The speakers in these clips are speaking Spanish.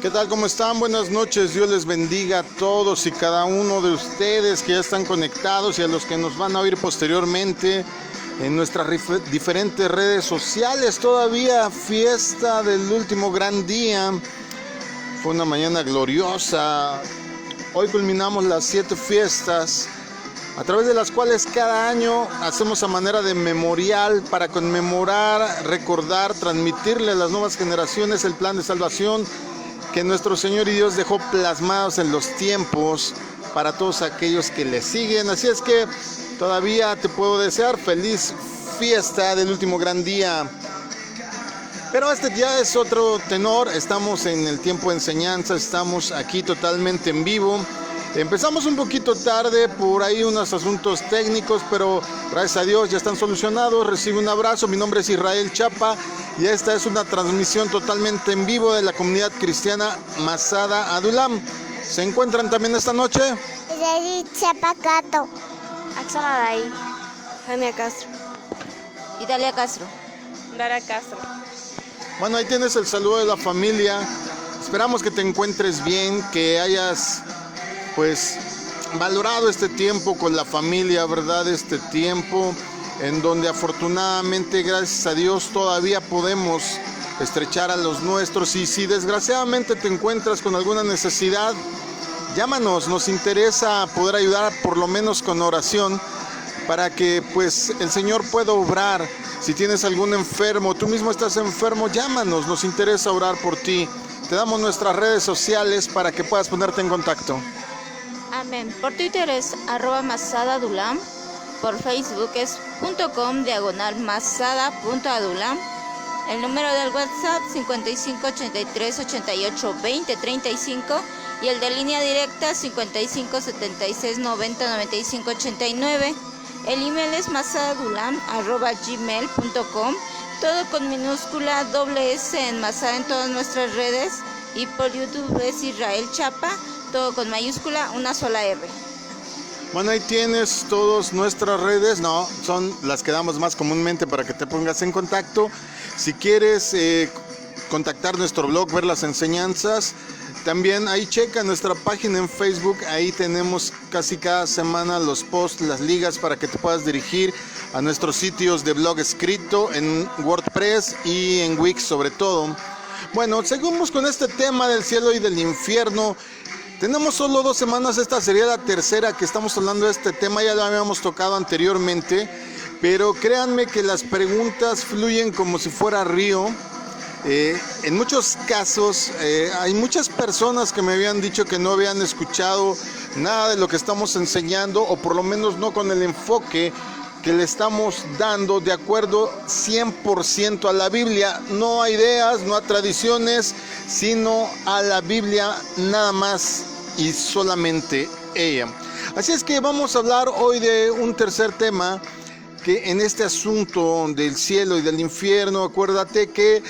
¿Qué tal? ¿Cómo están? Buenas noches. Dios les bendiga a todos y cada uno de ustedes que ya están conectados y a los que nos van a oír posteriormente en nuestras diferentes redes sociales. Todavía fiesta del último gran día. Fue una mañana gloriosa. Hoy culminamos las 7 fiestas, a través de las cuales cada año hacemos a manera de memorial para conmemorar, recordar, transmitirle a las nuevas generaciones el plan de salvación que nuestro Señor y Dios dejó plasmados en los tiempos para todos aquellos que le siguen. Así es que todavía te puedo desear feliz fiesta del último gran día. Pero este ya es otro tenor. Estamos en el tiempo de enseñanza, estamos aquí totalmente en vivo. Empezamos un poquito tarde, por ahí unos asuntos técnicos, pero gracias a Dios ya están solucionados. Recibe un abrazo. Mi nombre es Israel Chapa y esta es una transmisión totalmente en vivo de la comunidad cristiana Masada Adulam. ¿Se encuentran también esta noche? Israel Chapa Cato. Axana Day, Jania Castro, Italia Castro, Dara Castro. Bueno, ahí tienes el saludo de la familia. Esperamos que te encuentres bien, que hayas pues valorado este tiempo con la familia, ¿verdad? Este tiempo en donde afortunadamente, gracias a Dios, todavía podemos estrechar a los nuestros. Y si desgraciadamente te encuentras con alguna necesidad, llámanos, nos interesa poder ayudar por lo menos con oración para que pues el Señor pueda obrar. Si tienes algún enfermo, tú mismo estás enfermo, llámanos, nos interesa orar por ti. Te damos nuestras redes sociales para que puedas ponerte en contacto. Amén. Por Twitter es @masadadulam, por Facebook es .com/masada.adulam. El número del WhatsApp 55 83 88 20 35 y el de línea directa 55 76 90 95 89. El email es masadadulam@gmail.com, todo con minúscula, S en Masada en todas nuestras redes, y por YouTube es Israel Chapa, todo con mayúscula, una sola R. Bueno, ahí tienes todas nuestras redes, no, son las que damos más comúnmente para que te pongas en contacto. Si quieres contactar nuestro blog, ver las enseñanzas, también ahí checa nuestra página en Facebook. Ahí tenemos casi cada semana los posts, las ligas para que te puedas dirigir a nuestros sitios de blog escrito en WordPress y en Wix sobre todo. Bueno, seguimos con este tema del cielo y del infierno. Tenemos solo 2 semanas, esta sería la tercera que estamos hablando de este tema, ya lo habíamos tocado anteriormente, pero créanme que las preguntas fluyen como si fuera río. En muchos casos hay muchas personas que me habían dicho que no habían escuchado nada de lo que estamos enseñando, o por lo menos no con el enfoque que le estamos dando de acuerdo 100% a la Biblia, no a ideas, no a tradiciones, sino a la Biblia nada más y solamente ella. Así es que vamos a hablar hoy de un tercer tema, que en este asunto del cielo y del infierno, acuérdate que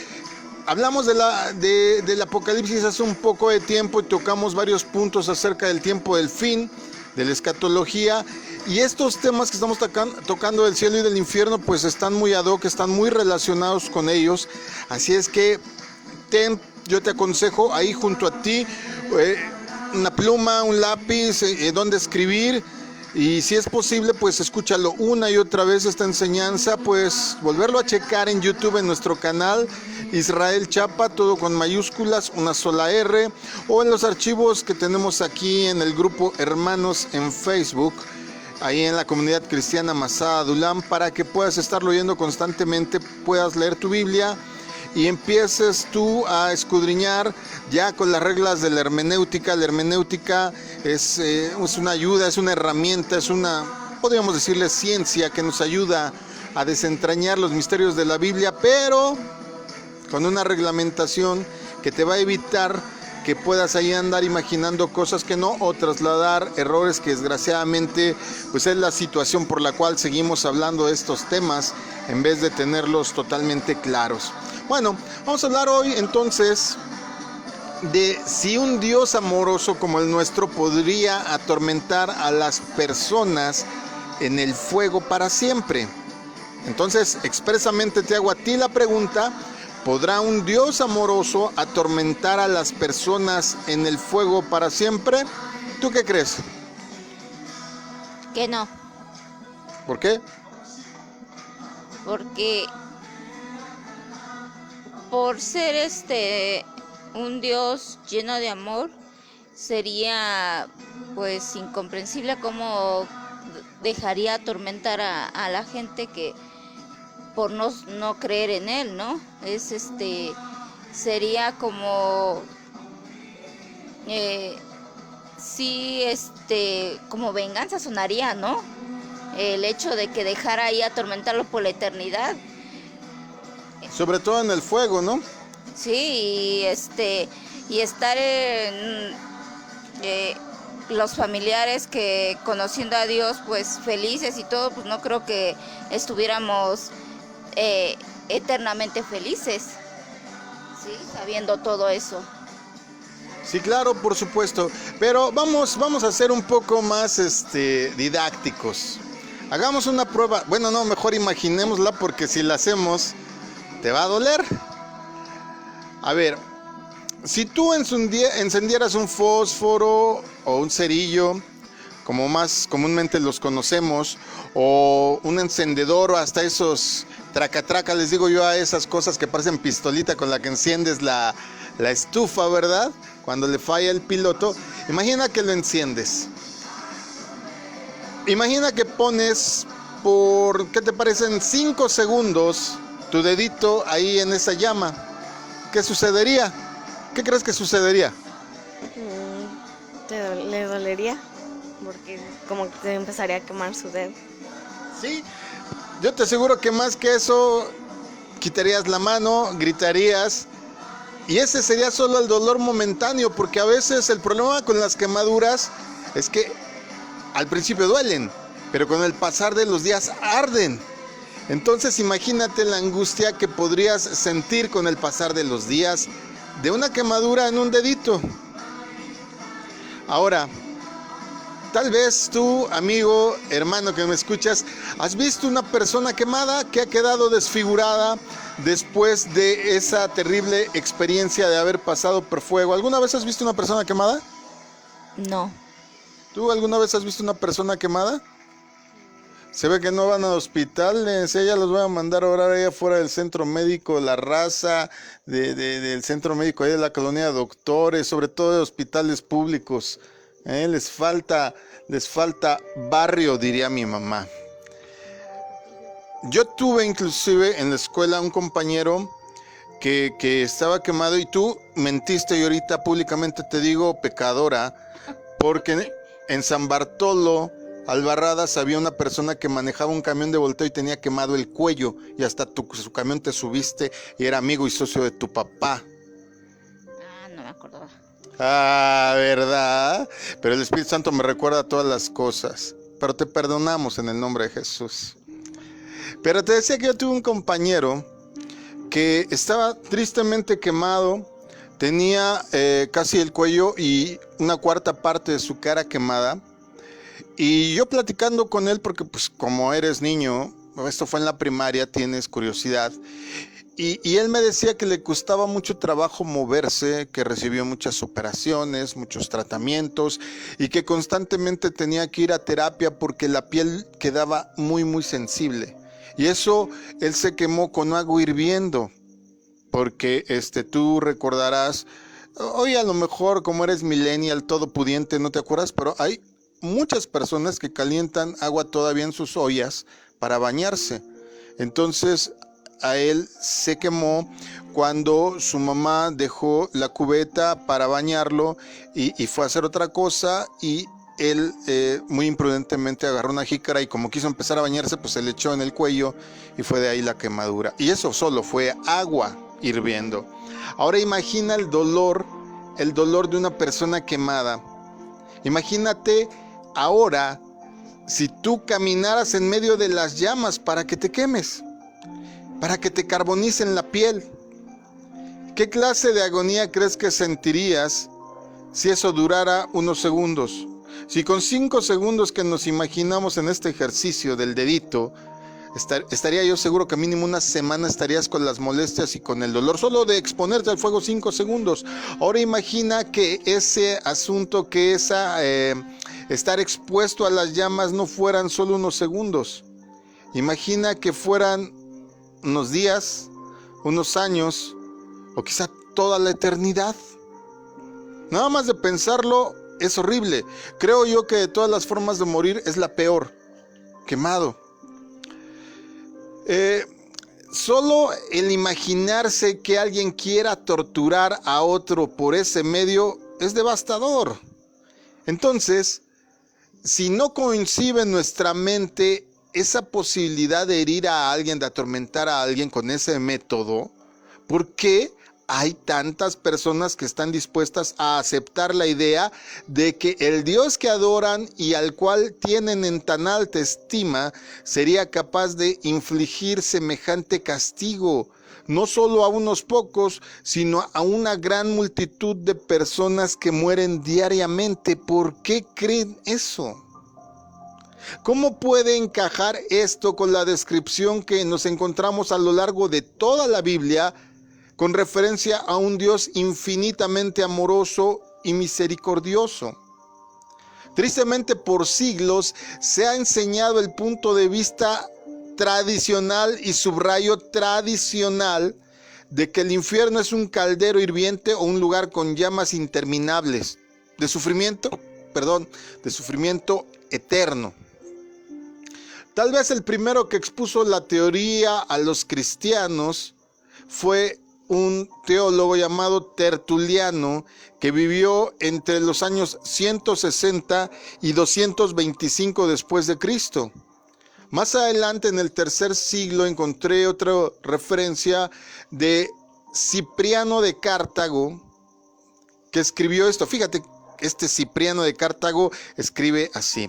hablamos del Apocalipsis hace un poco de tiempo y tocamos varios puntos acerca del tiempo del fin, de la escatología, y estos temas que estamos tocando del cielo y del infierno pues están muy ad hoc, están muy relacionados con ellos. Así es que yo te aconsejo ahí junto a ti una pluma, un lápiz, donde escribir, y si es posible pues escúchalo una y otra vez esta enseñanza, pues volverlo a checar en YouTube en nuestro canal Israel Chapa, todo con mayúsculas, una sola R, o en los archivos que tenemos aquí en el grupo Hermanos en Facebook, ahí en la comunidad cristiana Masada Adulam, para que puedas estarlo oyendo constantemente, puedas leer tu Biblia y empieces tú a escudriñar ya con las reglas de la hermenéutica. La hermenéutica es una ayuda, es una herramienta, es una, podríamos decirle, ciencia que nos ayuda a desentrañar los misterios de la Biblia, pero con una reglamentación que te va a evitar que puedas ahí andar imaginando cosas que no, o trasladar errores que desgraciadamente pues es la situación por la cual seguimos hablando de estos temas en vez de tenerlos totalmente claros. Bueno, vamos a hablar hoy entonces de si un Dios amoroso como el nuestro podría atormentar a las personas en el fuego para siempre. Entonces, expresamente te hago a ti la pregunta, ¿Podrá un Dios amoroso atormentar a las personas en el fuego para siempre? ¿Tú qué crees? Que no, ¿Por qué? porque por ser un Dios lleno de amor, sería pues incomprensible cómo dejaría atormentar a la gente que por no creer en él, ¿no? Sería como sí, como venganza sonaría, ¿no? El hecho de que dejara ahí atormentarlo por la eternidad. Sobre todo en el fuego, ¿no? Sí, y estar los familiares que conociendo a Dios pues felices y todo, pues no creo que estuviéramos eternamente felices, ¿sí? Sabiendo todo eso. Sí, claro, por supuesto. Pero vamos a ser un poco más didácticos. Hagamos una prueba. Bueno, no, mejor imaginémosla porque si la hacemos te va a doler. A ver, si tú encendieras un fósforo o un cerillo, como más comúnmente los conocemos, o un encendedor o hasta esos traca-traca, les digo yo a esas cosas que parecen pistolita con la que enciendes la estufa, ¿verdad? Cuando le falla el piloto, imagina que lo enciendes. Imagina que pones por, ¿qué te parecen? 5 segundos tu dedito ahí en esa llama. ¿Qué sucedería? ¿Qué crees que sucedería? Le dolería, porque como que te empezaría a quemar su dedo. Sí, yo te aseguro que más que eso, quitarías la mano, gritarías, y ese sería solo el dolor momentáneo, porque a veces el problema con las quemaduras es que al principio duelen, pero con el pasar de los días arden. Entonces imagínate la angustia que podrías sentir con el pasar de los días de una quemadura en un dedito. Ahora, tal vez tú, amigo, hermano que me escuchas, has visto una persona quemada que ha quedado desfigurada después de esa terrible experiencia de haber pasado por fuego. ¿Alguna vez has visto una persona quemada? No. ¿Tú alguna vez has visto una persona quemada? Se ve que no van a hospitales, ella los va a mandar a orar allá afuera del centro médico, La Raza, del centro médico ahí de la colonia de Doctores, sobre todo de hospitales públicos. Les falta barrio, diría mi mamá. Yo tuve inclusive en la escuela un compañero que estaba quemado y tú mentiste y ahorita públicamente te digo pecadora, porque en San Bartolo, Albarradas, había una persona que manejaba un camión de volteo y tenía quemado el cuello y hasta su camión te subiste y era amigo y socio de tu papá. No me acordaba. ¿Verdad? Pero el Espíritu Santo me recuerda todas las cosas. Pero te perdonamos en el nombre de Jesús. Pero te decía que yo tuve un compañero que estaba tristemente quemado, tenía casi el cuello y una cuarta parte de su cara quemada. Y yo platicando con él, porque pues como eres niño, esto fue en la primaria, tienes curiosidad. Y él me decía que le costaba mucho trabajo moverse, que recibió muchas operaciones, muchos tratamientos y que constantemente tenía que ir a terapia porque la piel quedaba muy, muy sensible. Y eso él se quemó con agua hirviendo, porque tú recordarás, hoy a lo mejor como eres millennial, todopudiente, no te acuerdas, pero hay muchas personas que calientan agua todavía en sus ollas para bañarse. Entonces a él se quemó cuando su mamá dejó la cubeta para bañarlo y fue a hacer otra cosa y él muy imprudentemente agarró una jícara y como quiso empezar a bañarse pues se le echó en el cuello y fue de ahí la quemadura. Y eso solo fue agua hirviendo. Ahora imagina el dolor de una persona quemada. Imagínate ahora si tú caminaras en medio de las llamas para que te quemes, para que te carbonicen la piel. ¿Qué clase de agonía crees que sentirías si eso durara unos segundos? Si con 5 segundos que nos imaginamos en este ejercicio del dedito, estaría yo seguro que mínimo una semana estarías con las molestias y con el dolor solo de exponerte al fuego 5 segundos. Ahora imagina que ese asunto, que estar expuesto a las llamas no fueran solo unos segundos. Imagina que fueran unos días, unos años o quizá toda la eternidad. Nada más de pensarlo es horrible. Creo yo que de todas las formas de morir es la peor, quemado. Solo el imaginarse que alguien quiera torturar a otro por ese medio es devastador. Entonces, si no coincide en nuestra mente esa posibilidad de herir a alguien, de atormentar a alguien con ese método, ¿por qué hay tantas personas que están dispuestas a aceptar la idea de que el Dios que adoran y al cual tienen en tan alta estima sería capaz de infligir semejante castigo, no solo a unos pocos, sino a una gran multitud de personas que mueren diariamente? ¿Por qué creen eso? ¿Cómo puede encajar esto con la descripción que nos encontramos a lo largo de toda la Biblia con referencia a un Dios infinitamente amoroso y misericordioso? Tristemente, por siglos se ha enseñado el punto de vista tradicional, y subrayo tradicional, de que el infierno es un caldero hirviente o un lugar con llamas interminables de sufrimiento eterno. Tal vez el primero que expuso la teoría a los cristianos fue un teólogo llamado Tertuliano, que vivió entre los años 160 y 225 después de Cristo. Más adelante, en el tercer siglo, encontré otra referencia de Cipriano de Cartago, que escribió esto. Fíjate, este Cipriano de Cartago escribe así: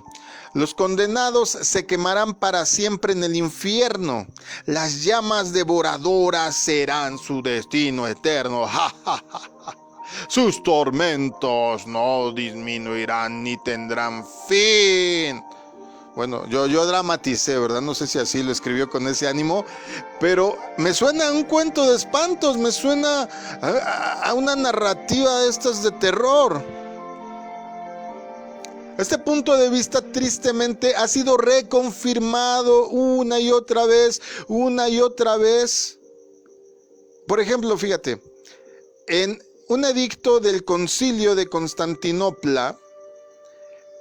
los condenados se quemarán para siempre en el infierno. Las llamas devoradoras serán su destino eterno. Sus tormentos no disminuirán ni tendrán fin. Bueno, yo dramaticé, ¿verdad? No sé si así lo escribió con ese ánimo, pero me suena a un cuento de espantos, me suena a una narrativa de estas de terror. Este punto de vista tristemente ha sido reconfirmado una y otra vez. Por ejemplo, fíjate, en un edicto del Concilio de Constantinopla,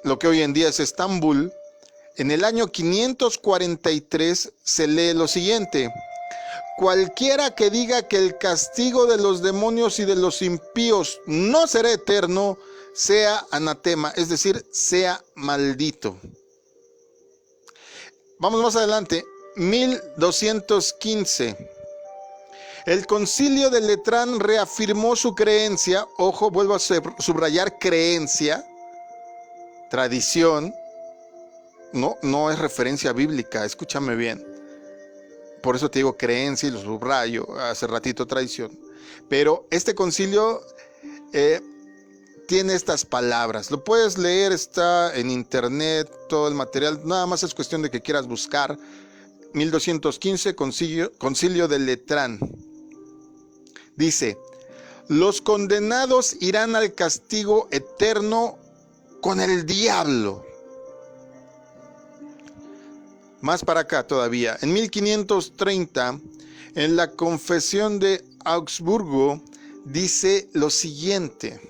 lo que hoy en día es Estambul, en el año 543 se lee lo siguiente: cualquiera que diga que el castigo de los demonios y de los impíos no será eterno, sea anatema, es decir, sea maldito. Vamos más adelante, 1215. El Concilio de Letrán reafirmó su creencia, ojo, vuelvo a subrayar creencia, tradición, no es referencia bíblica, escúchame bien. Por eso te digo creencia y lo subrayo, hace ratito tradición. Pero este concilio tiene estas palabras, lo puedes leer, está en internet, todo el material, nada más es cuestión de que quieras buscar. 1215, Concilio de Letrán. Dice: los condenados irán al castigo eterno con el diablo. Más para acá todavía, en 1530, en la Confesión de Augsburgo, dice lo siguiente: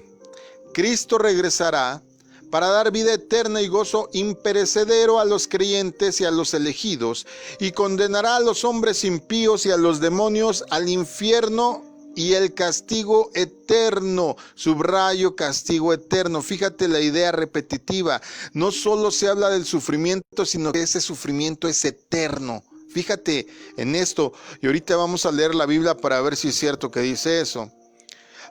Cristo regresará para dar vida eterna y gozo imperecedero a los creyentes y a los elegidos, y condenará a los hombres impíos y a los demonios al infierno y el castigo eterno. Subrayo, castigo eterno. Fíjate la idea repetitiva. No solo se habla del sufrimiento, sino que ese sufrimiento es eterno. Fíjate en esto. Y ahorita vamos a leer la Biblia para ver si es cierto que dice eso.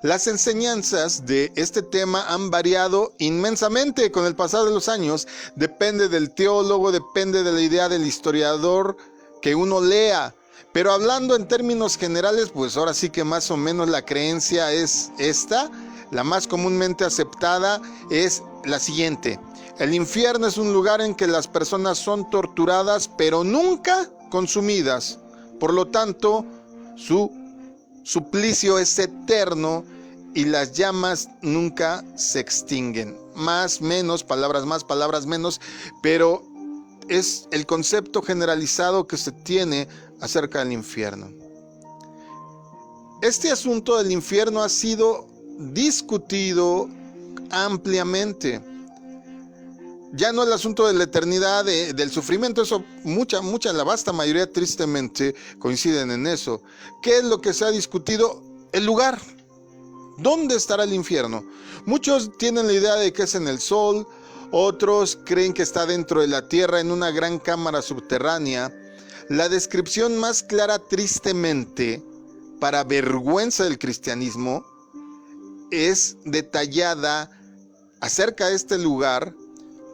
Las enseñanzas de este tema han variado inmensamente con el pasar de los años. Depende del teólogo, depende de la idea del historiador que uno lea. Pero hablando en términos generales, pues ahora sí que más o menos la creencia es esta. La más comúnmente aceptada es la siguiente: el infierno es un lugar en que las personas son torturadas, pero nunca consumidas. Por lo tanto, su suplicio es eterno y las llamas nunca se extinguen. Más, menos, palabras más, palabras menos, pero es el concepto generalizado que se tiene acerca del infierno. Este asunto del infierno ha sido discutido ampliamente. Ya no el asunto de la eternidad, del sufrimiento, eso la vasta mayoría tristemente coinciden en eso. ¿Qué es lo que se ha discutido? El lugar. ¿Dónde estará el infierno? Muchos tienen la idea de que es en el sol, otros creen que está dentro de la tierra en una gran cámara subterránea. La descripción más clara, tristemente, para vergüenza del cristianismo, es detallada acerca de este lugar,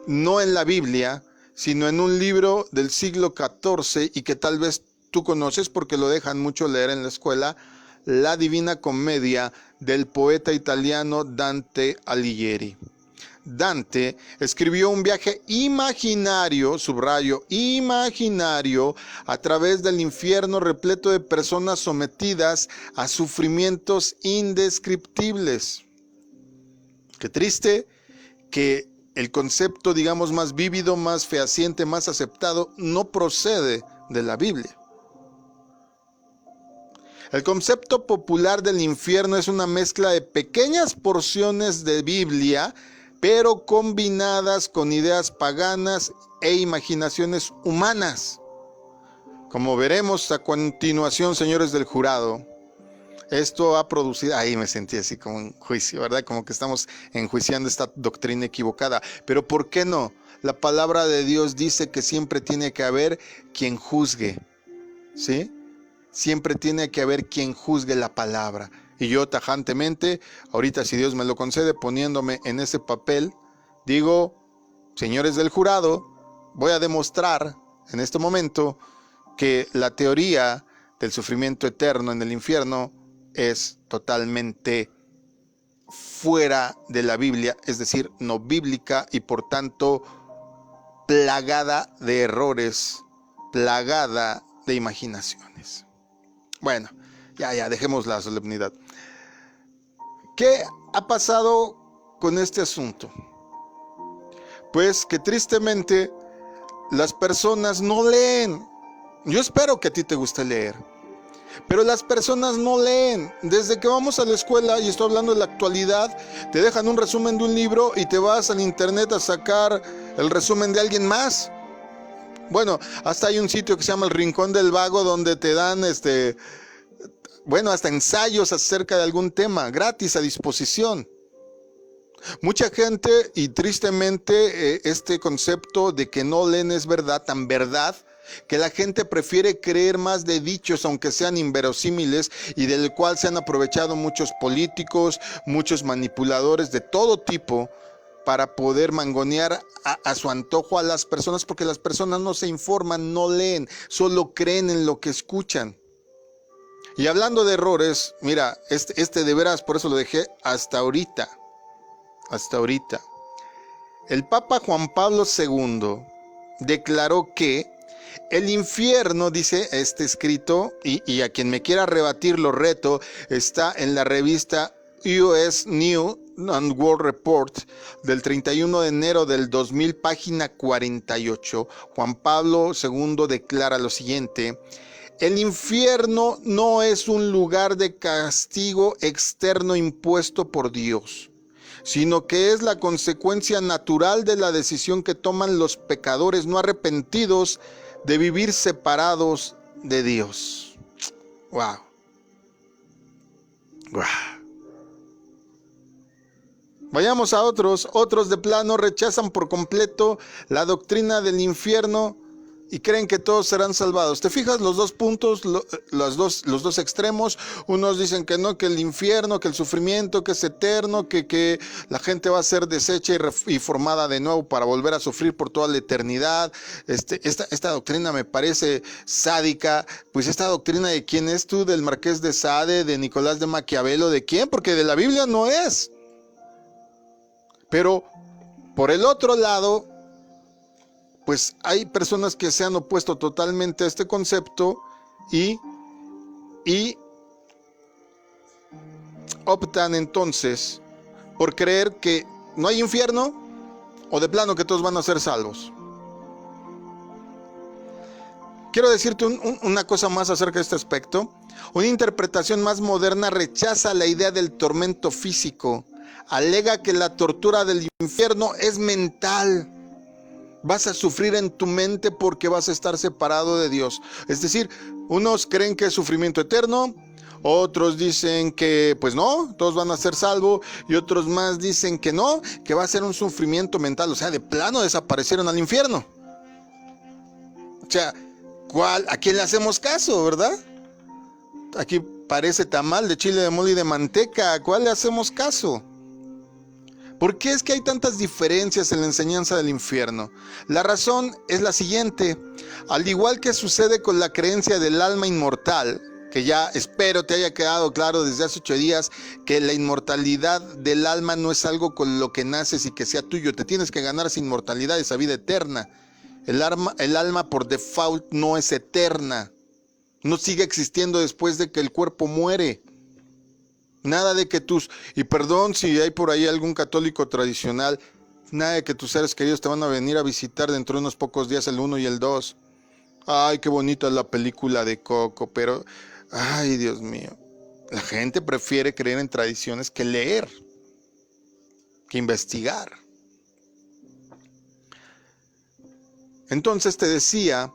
no en la Biblia, sino en un libro del siglo XIV y que tal vez tú conoces porque lo dejan mucho leer en la escuela, La Divina Comedia del poeta italiano Dante Alighieri. Dante escribió un viaje imaginario, subrayo, imaginario, a través del infierno repleto de personas sometidas a sufrimientos indescriptibles. Qué triste que el concepto, digamos, más vívido, más fehaciente, más aceptado, no procede de la Biblia. El concepto popular del infierno es una mezcla de pequeñas porciones de Biblia, pero combinadas con ideas paganas e imaginaciones humanas. Como veremos a continuación, señores del jurado, esto ha producido, ahí me sentí así como en juicio, ¿verdad? Como que estamos enjuiciando esta doctrina equivocada. Pero ¿por qué no? La palabra de Dios dice que siempre tiene que haber quien juzgue, ¿sí? Siempre tiene que haber quien juzgue la palabra. Y yo tajantemente, ahorita si Dios me lo concede, poniéndome en ese papel, digo, señores del jurado, voy a demostrar en este momento que la teoría del sufrimiento eterno en el infierno es totalmente fuera de la Biblia, es decir, no bíblica y por tanto plagada de errores, plagada de imaginaciones. Bueno, ya, dejemos la solemnidad. ¿Qué ha pasado con este asunto? Pues que tristemente las personas no leen. Yo espero que a ti te guste leer, pero las personas no leen. Desde que vamos a la escuela, y estoy hablando de la actualidad, te dejan un resumen de un libro y te vas al internet a sacar el resumen de alguien más. Bueno, hasta hay un sitio que se llama El Rincón del Vago donde te dan hasta ensayos acerca de algún tema, gratis a disposición. Mucha gente, y tristemente este concepto de que no leen es verdad, tan verdad, que la gente prefiere creer más de dichos, aunque sean inverosímiles, y del cual se han aprovechado muchos políticos, muchos manipuladores de todo tipo, para poder mangonear a su antojo a las personas, porque las personas no se informan, no leen, solo creen en lo que escuchan. Y hablando de errores, mira, este de veras, por eso lo dejé hasta ahorita. El Papa Juan Pablo II declaró que el infierno, dice este escrito, y a quien me quiera rebatir lo reto, está en la revista US News and World Report del 31 de enero del 2000, página 48. Juan Pablo II declara lo siguiente: el infierno no es un lugar de castigo externo impuesto por Dios, sino que es la consecuencia natural de la decisión que toman los pecadores no arrepentidos de vivir separados de Dios. Wow. Vayamos a otros de plano rechazan por completo la doctrina del infierno y creen que todos serán salvados. ¿Te fijas los dos puntos, los dos extremos? Unos dicen que no, que el infierno, que el sufrimiento, que es eterno, que la gente va a ser deshecha y formada de nuevo para volver a sufrir por toda la eternidad. Esta doctrina me parece sádica. Pues esta doctrina, ¿de quién es tú? ¿Del Marqués de Sade? ¿De Nicolás de Maquiavelo? ¿De quién? Porque de la Biblia no es. Pero por el otro lado, pues hay personas que se han opuesto totalmente a este concepto y optan entonces por creer que no hay infierno o de plano que todos van a ser salvos. Quiero decirte una cosa más acerca de este aspecto. Una interpretación más moderna rechaza la idea del tormento físico. Alega que la tortura del infierno es mental. Vas a sufrir en tu mente porque vas a estar separado de Dios. Es decir, unos creen que es sufrimiento eterno, otros dicen que pues no, todos van a ser salvos, y otros más dicen que no, que va a ser un sufrimiento mental. O sea, de plano desaparecieron al infierno. O sea, ¿a quién le hacemos caso, verdad? Aquí parece tamal de chile de mole y de manteca. ¿A cuál le hacemos caso? ¿Por qué es que hay tantas diferencias en la enseñanza del infierno? La razón es la siguiente. Al igual que sucede con la creencia del alma inmortal, que ya espero te haya quedado claro desde hace 8 días, que la inmortalidad del alma no es algo con lo que naces y que sea tuyo. Te tienes que ganar esa inmortalidad, esa vida eterna. El alma por default no es eterna. No sigue existiendo después de que el cuerpo muere. Nada de que y perdón si hay por ahí algún católico tradicional, nada de que tus seres queridos te van a venir a visitar dentro de unos pocos días, el 1 y el 2. Ay, qué bonita es la película de Coco, pero, ay, Dios mío. La gente prefiere creer en tradiciones que leer, que investigar. Entonces te decía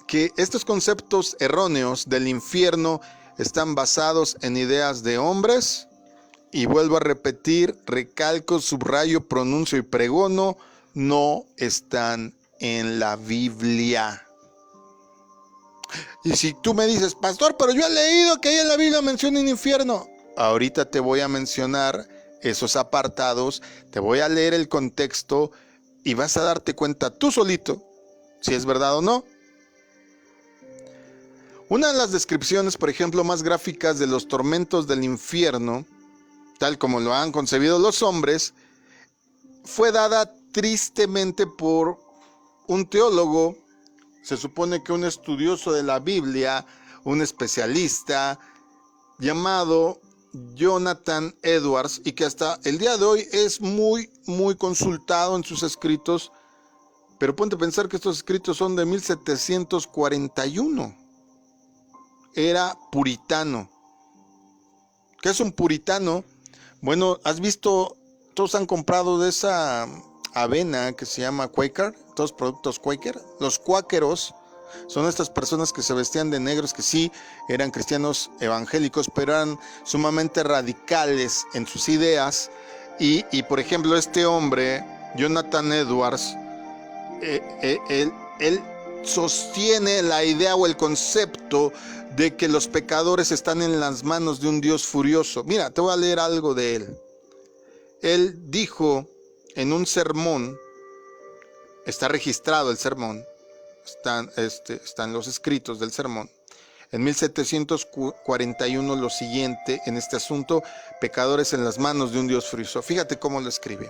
que estos conceptos erróneos del infierno están basados en ideas de hombres, y vuelvo a repetir, recalco, subrayo, pronuncio y pregono, no están en la Biblia. Y si tú me dices, pastor, pero yo he leído que ahí en la Biblia menciona un infierno, ahorita te voy a mencionar esos apartados, te voy a leer el contexto y vas a darte cuenta tú solito si es verdad o no. Una de las descripciones, por ejemplo, más gráficas de los tormentos del infierno, tal como lo han concebido los hombres, fue dada tristemente por un teólogo, se supone que un estudioso de la Biblia, un especialista, llamado Jonathan Edwards, y que hasta el día de hoy es muy consultado en sus escritos, pero ponte a pensar que estos escritos son de 1741. Era puritano. ¿Qué es un puritano? Bueno, ¿has visto? Todos han comprado de esa avena que se llama Quaker, todos productos Quaker. Los cuáqueros son estas personas que se vestían de negros, que sí eran cristianos evangélicos, pero eran sumamente radicales en sus ideas. Y por ejemplo, este hombre, Jonathan Edwards, él sostiene la idea o el concepto de que los pecadores están en las manos de un Dios furioso. Mira, te voy a leer algo de él. Él dijo en un sermón, está registrado el sermón, están los escritos del sermón, en 1741 lo siguiente en este asunto: pecadores en las manos de un Dios furioso. Fíjate cómo lo escribe.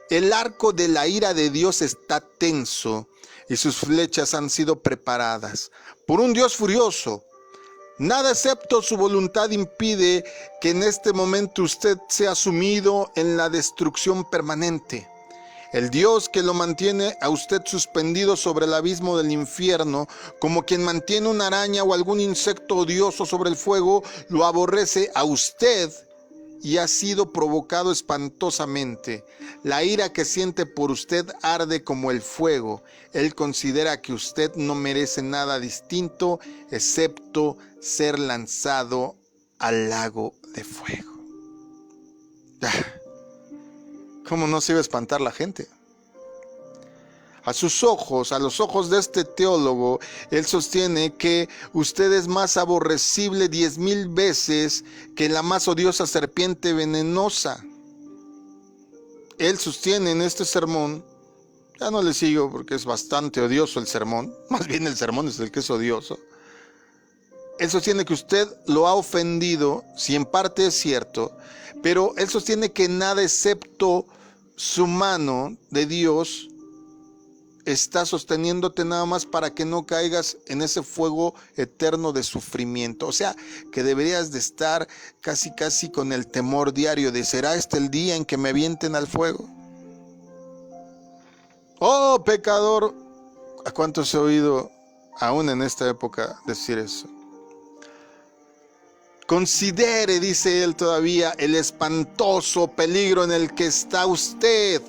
El arco de la ira de Dios está tenso y sus flechas han sido preparadas por un Dios furioso. Nada excepto su voluntad impide que en este momento usted sea sumido en la destrucción permanente. El Dios que lo mantiene a usted suspendido sobre el abismo del infierno, como quien mantiene una araña o algún insecto odioso sobre el fuego, lo aborrece a usted y ha sido provocado espantosamente. La ira que siente por usted arde como el fuego. Él considera que usted no merece nada distinto excepto ser lanzado al lago de fuego. ¿Cómo no se iba a espantar la gente? A sus ojos, a los ojos de este teólogo, él sostiene que usted es más aborrecible 10,000 veces que la más odiosa serpiente venenosa. Él sostiene en este sermón, ya no le sigo porque es bastante odioso el sermón, más bien el sermón es el que es odioso. Él sostiene que usted lo ha ofendido, si en parte es cierto, pero él sostiene que nada excepto su mano de Dios está sosteniéndote nada más para que no caigas en ese fuego eterno de sufrimiento. O sea, que deberías de estar casi con el temor diario de ¿será este el día en que me avienten al fuego? Oh, pecador, ¿a cuántos he oído aún en esta época decir eso? Considere, dice él todavía, el espantoso peligro en el que está usted,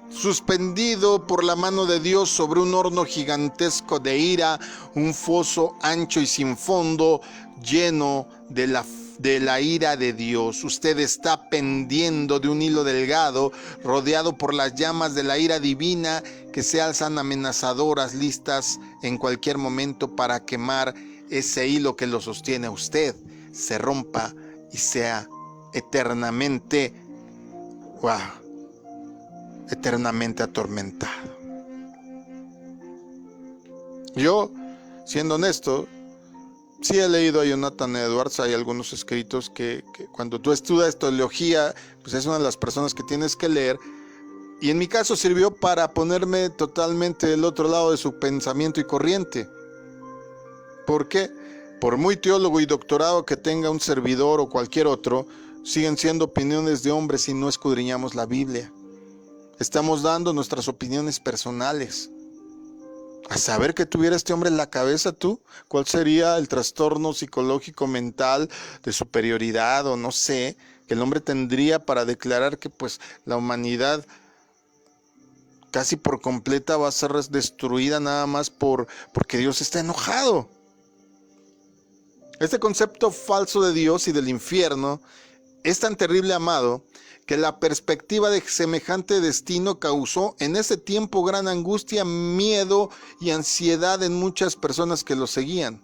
suspendido por la mano de Dios sobre un horno gigantesco de ira, un foso ancho y sin fondo, lleno de la ira de Dios. Usted está pendiendo de un hilo delgado, rodeado por las llamas de la ira divina que se alzan amenazadoras, listas en cualquier momento para quemar ese hilo que lo sostiene a usted, se rompa y sea eternamente, eternamente atormentado. Yo, siendo honesto, sí he leído a Jonathan Edwards. Hay algunos escritos que cuando tú estudias teología, pues es una de las personas que tienes que leer. Y en mi caso sirvió para ponerme totalmente del otro lado de su pensamiento y corriente. ¿Por qué? Por muy teólogo y doctorado que tenga un servidor o cualquier otro, siguen siendo opiniones de hombres si no escudriñamos la Biblia. Estamos dando nuestras opiniones personales. A saber qué tuviera este hombre en la cabeza tú, cuál sería el trastorno psicológico mental de superioridad o no sé, que el hombre tendría para declarar que pues la humanidad casi por completa va a ser destruida nada más porque Dios está enojado. Este concepto falso de Dios y del infierno es tan terrible, amado, que la perspectiva de semejante destino causó en ese tiempo gran angustia, miedo y ansiedad en muchas personas que lo seguían.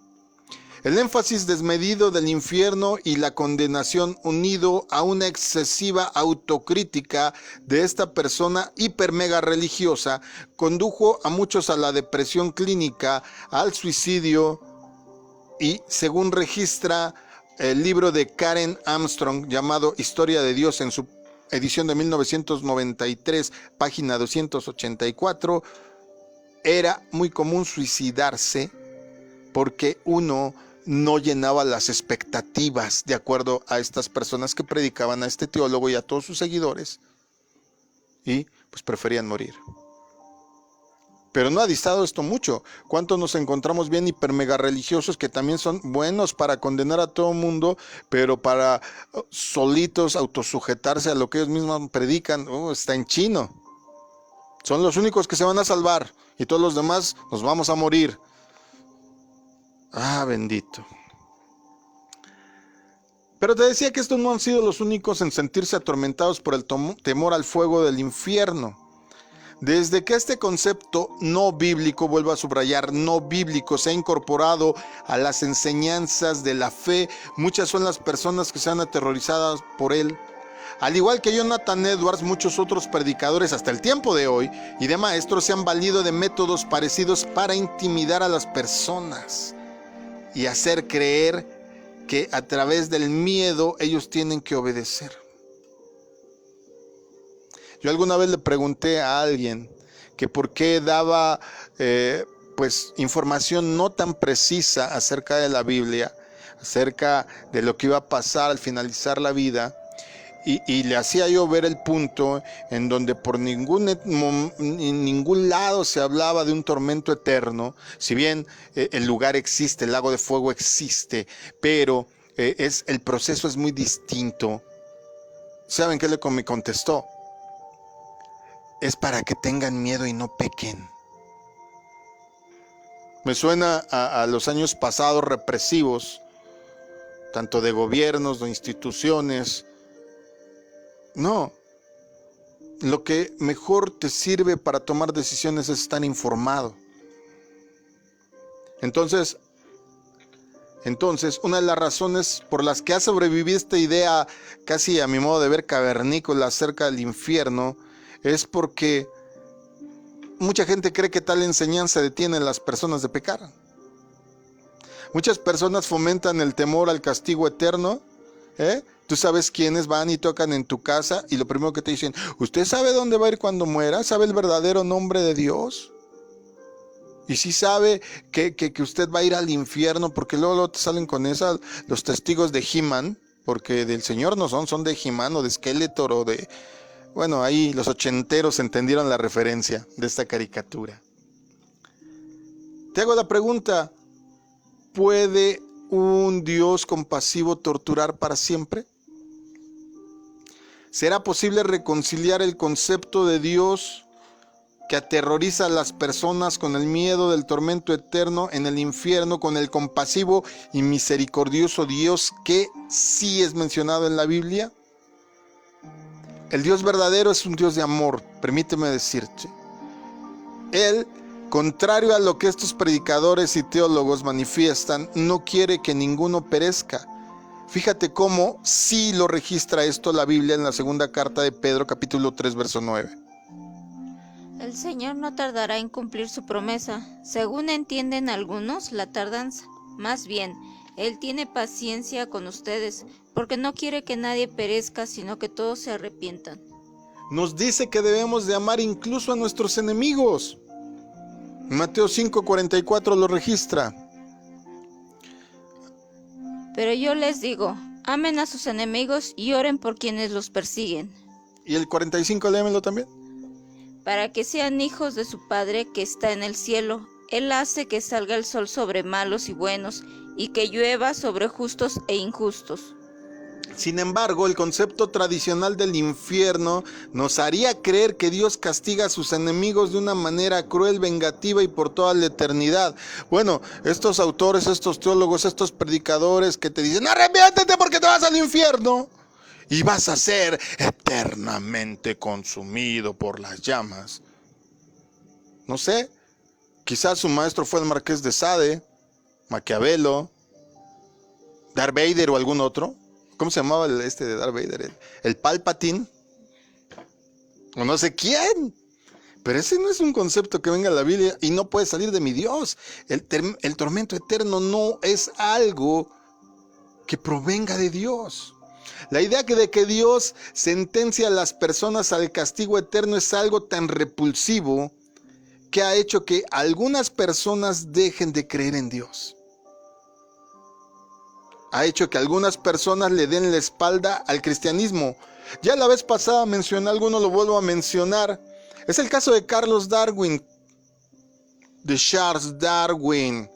El énfasis desmedido del infierno y la condenación unido a una excesiva autocrítica de esta persona hiper mega religiosa condujo a muchos a la depresión clínica, al suicidio y, según registra el libro de Karen Armstrong llamado Historia de Dios en su edición de 1993, página 284, era muy común suicidarse porque uno no llenaba las expectativas de acuerdo a estas personas que predicaban, a este teólogo y a todos sus seguidores, y pues preferían morir. Pero no ha distado esto mucho. ¿Cuánto nos encontramos bien hiper mega religiosos que también son buenos para condenar a todo mundo, pero para solitos autosujetarse a lo que ellos mismos predican? Está en chino. Son los únicos que se van a salvar y todos los demás nos vamos a morir. Ah, bendito. Pero te decía que estos no han sido los únicos en sentirse atormentados por el temor al fuego del infierno. Desde que este concepto no bíblico, vuelvo a subrayar, no bíblico, se ha incorporado a las enseñanzas de la fe, muchas son las personas que se han aterrorizado por él. Al igual que Jonathan Edwards, muchos otros predicadores hasta el tiempo de hoy y de maestros se han valido de métodos parecidos para intimidar a las personas y hacer creer que a través del miedo ellos tienen que obedecer. Yo alguna vez le pregunté a alguien que por qué daba información no tan precisa acerca de la Biblia, acerca de lo que iba a pasar al finalizar la vida, y le hacía yo ver el punto en donde por ningún lado se hablaba de un tormento eterno, si bien el lugar existe, el lago de fuego existe, pero el proceso es muy distinto. ¿Saben qué me contestó? Es para que tengan miedo y no pequen. Me suena a los años pasados represivos, tanto de gobiernos, de instituciones. No, lo que mejor te sirve para tomar decisiones es estar informado. Entonces, una de las razones por las que ha sobrevivido esta idea, casi a mi modo de ver cavernícola, acerca del infierno, es porque mucha gente cree que tal enseñanza detiene a las personas de pecar. Muchas personas fomentan el temor al castigo eterno. Tú sabes quiénes van y tocan en tu casa y lo primero que te dicen, ¿usted sabe dónde va a ir cuando muera? ¿Sabe el verdadero nombre de Dios? Y sí sabe que usted va a ir al infierno, porque luego te salen con esa los testigos de He-Man, porque del Señor no son de He-Man o de Skeletor o de... Bueno, ahí los ochenteros entendieron la referencia de esta caricatura. Te hago la pregunta, ¿puede un Dios compasivo torturar para siempre? ¿Será posible reconciliar el concepto de Dios que aterroriza a las personas con el miedo del tormento eterno en el infierno, con el compasivo y misericordioso Dios que sí es mencionado en la Biblia? El Dios verdadero es un Dios de amor, permíteme decirte. Él, contrario a lo que estos predicadores y teólogos manifiestan, no quiere que ninguno perezca. Fíjate cómo sí lo registra esto la Biblia en la segunda carta de Pedro, capítulo 3, verso 9. El Señor no tardará en cumplir su promesa, según entienden algunos la tardanza. Más bien, Él tiene paciencia con ustedes, porque no quiere que nadie perezca, sino que todos se arrepientan. Nos dice que debemos de amar incluso a nuestros enemigos. Mateo 5:44 lo registra. Pero yo les digo, amen a sus enemigos y oren por quienes los persiguen. ¿Y el 45 léemelo también? Para que sean hijos de su Padre que está en el cielo. Él hace que salga el sol sobre malos y buenos, y que llueva sobre justos e injustos. Sin embargo, el concepto tradicional del infierno nos haría creer que Dios castiga a sus enemigos de una manera cruel, vengativa y por toda la eternidad. Bueno, estos autores, estos teólogos, estos predicadores que te dicen, arrepiéntete porque te vas al infierno y vas a ser eternamente consumido por las llamas. No sé, quizás su maestro fue el Marqués de Sade, Maquiavelo, Darth Vader o algún otro. ¿Cómo se llamaba de Darth Vader? El Palpatine. O no sé quién. Pero ese no es un concepto que venga a la Biblia y no puede salir de mi Dios. El tormento eterno no es algo que provenga de Dios. La idea de que Dios sentencia a las personas al castigo eterno es algo tan repulsivo que ha hecho que algunas personas dejen de creer en Dios. Ha hecho que algunas personas le den la espalda al cristianismo. Ya la vez pasada mencioné alguno, lo vuelvo a mencionar. Es el caso de Carlos Darwin, de Charles Darwin,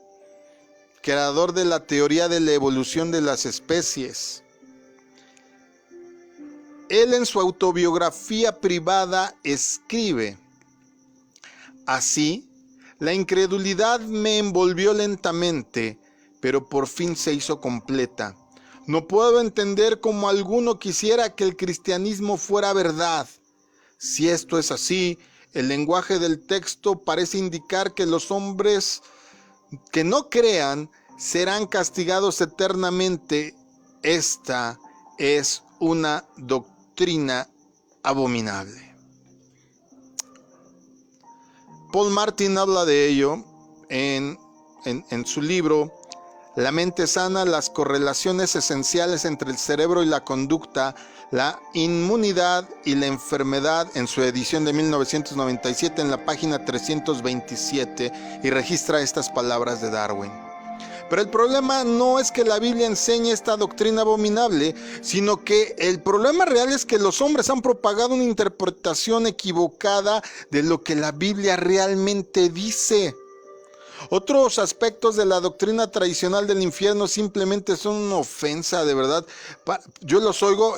creador de la teoría de la evolución de las especies. Él en su autobiografía privada escribe: así, la incredulidad me envolvió lentamente, pero por fin se hizo completa. No puedo entender cómo alguno quisiera que el cristianismo fuera verdad. Si esto es así, el lenguaje del texto parece indicar que los hombres que no crean serán castigados eternamente. Esta es una doctrina abominable. Paul Martin habla de ello en su libro La mente sana, las correlaciones esenciales entre el cerebro y la conducta, la inmunidad y la enfermedad, en su edición de 1997 en la página 327, y registra estas palabras de Darwin. Pero el problema no es que la Biblia enseñe esta doctrina abominable, sino que el problema real es que los hombres han propagado una interpretación equivocada de lo que la Biblia realmente dice. Otros aspectos de la doctrina tradicional del infierno simplemente son una ofensa, de verdad. Yo los oigo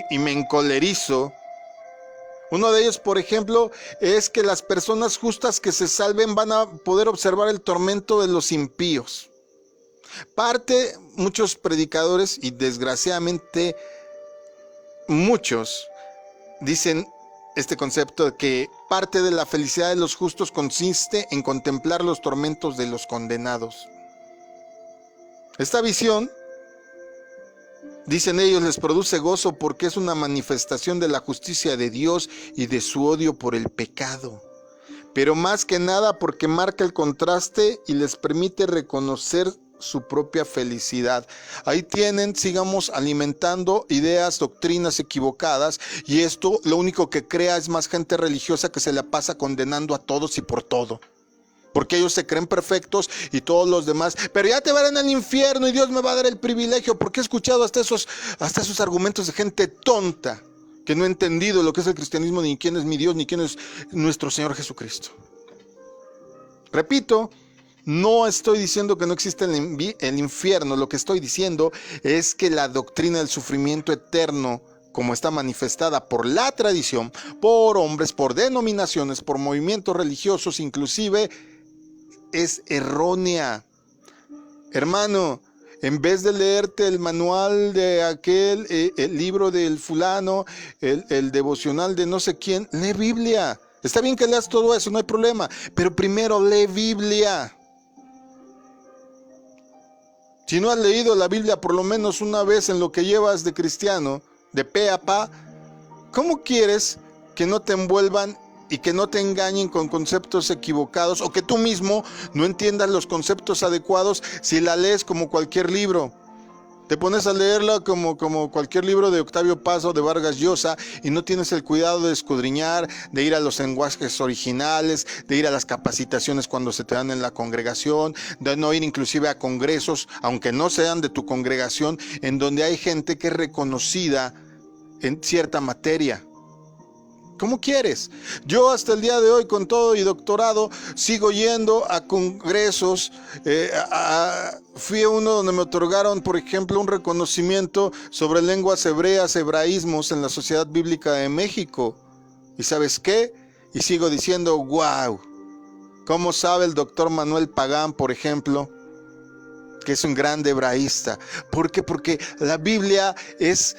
y me encolerizo. Uno de ellos, por ejemplo, es que las personas justas que se salven van a poder observar el tormento de los impíos. Muchos predicadores, y desgraciadamente muchos, dicen este concepto de que parte de la felicidad de los justos consiste en contemplar los tormentos de los condenados. Esta visión, dicen ellos, les produce gozo porque es una manifestación de la justicia de Dios y de su odio por el pecado. Pero más que nada porque marca el contraste y les permite reconocer su propia felicidad. Ahí tienen, sigamos alimentando ideas, doctrinas equivocadas, y esto lo único que crea es más gente religiosa que se la pasa condenando a todos y por todo. porque ellos se creen perfectos y todos los demás, pero ya te verán al infierno y Dios me va a dar el privilegio, porque he escuchado hasta esos argumentos de gente tonta que no ha entendido lo que es el cristianismo, ni quién es mi Dios, ni quién es nuestro Señor Jesucristo. Repito, no estoy diciendo que no existe el infierno, lo que estoy diciendo es que la doctrina del sufrimiento eterno, como está manifestada por la tradición, por hombres, por denominaciones, por movimientos religiosos inclusive, es errónea. Hermano, en vez de leerte el manual de aquel, el libro del fulano, el devocional de no sé quién, lee Biblia. Está bien que leas todo eso, no hay problema, pero primero lee Biblia. Si no has leído la Biblia por lo menos una vez en lo que llevas de cristiano, de pe a pa, ¿cómo quieres que no te envuelvan y que no te engañen con conceptos equivocados, o que tú mismo no entiendas los conceptos adecuados si la lees como cualquier libro? Te pones a leerla como cualquier libro de Octavio Paz o de Vargas Llosa y no tienes el cuidado de escudriñar, de ir a los lenguajes originales, de ir a las capacitaciones cuando se te dan en la congregación, de no ir inclusive a congresos, aunque no sean de tu congregación, en donde hay gente que es reconocida en cierta materia. ¿Cómo quieres? Yo hasta el día de hoy, con todo y doctorado, sigo yendo a congresos. Fui a uno donde me otorgaron, por ejemplo, un reconocimiento sobre lenguas hebreas, hebraísmos en la Sociedad Bíblica de México. ¿Y sabes qué? Y sigo diciendo, wow, ¿cómo sabe el doctor Manuel Pagán, por ejemplo, que es un gran hebraísta? ¿Por qué? Porque la Biblia es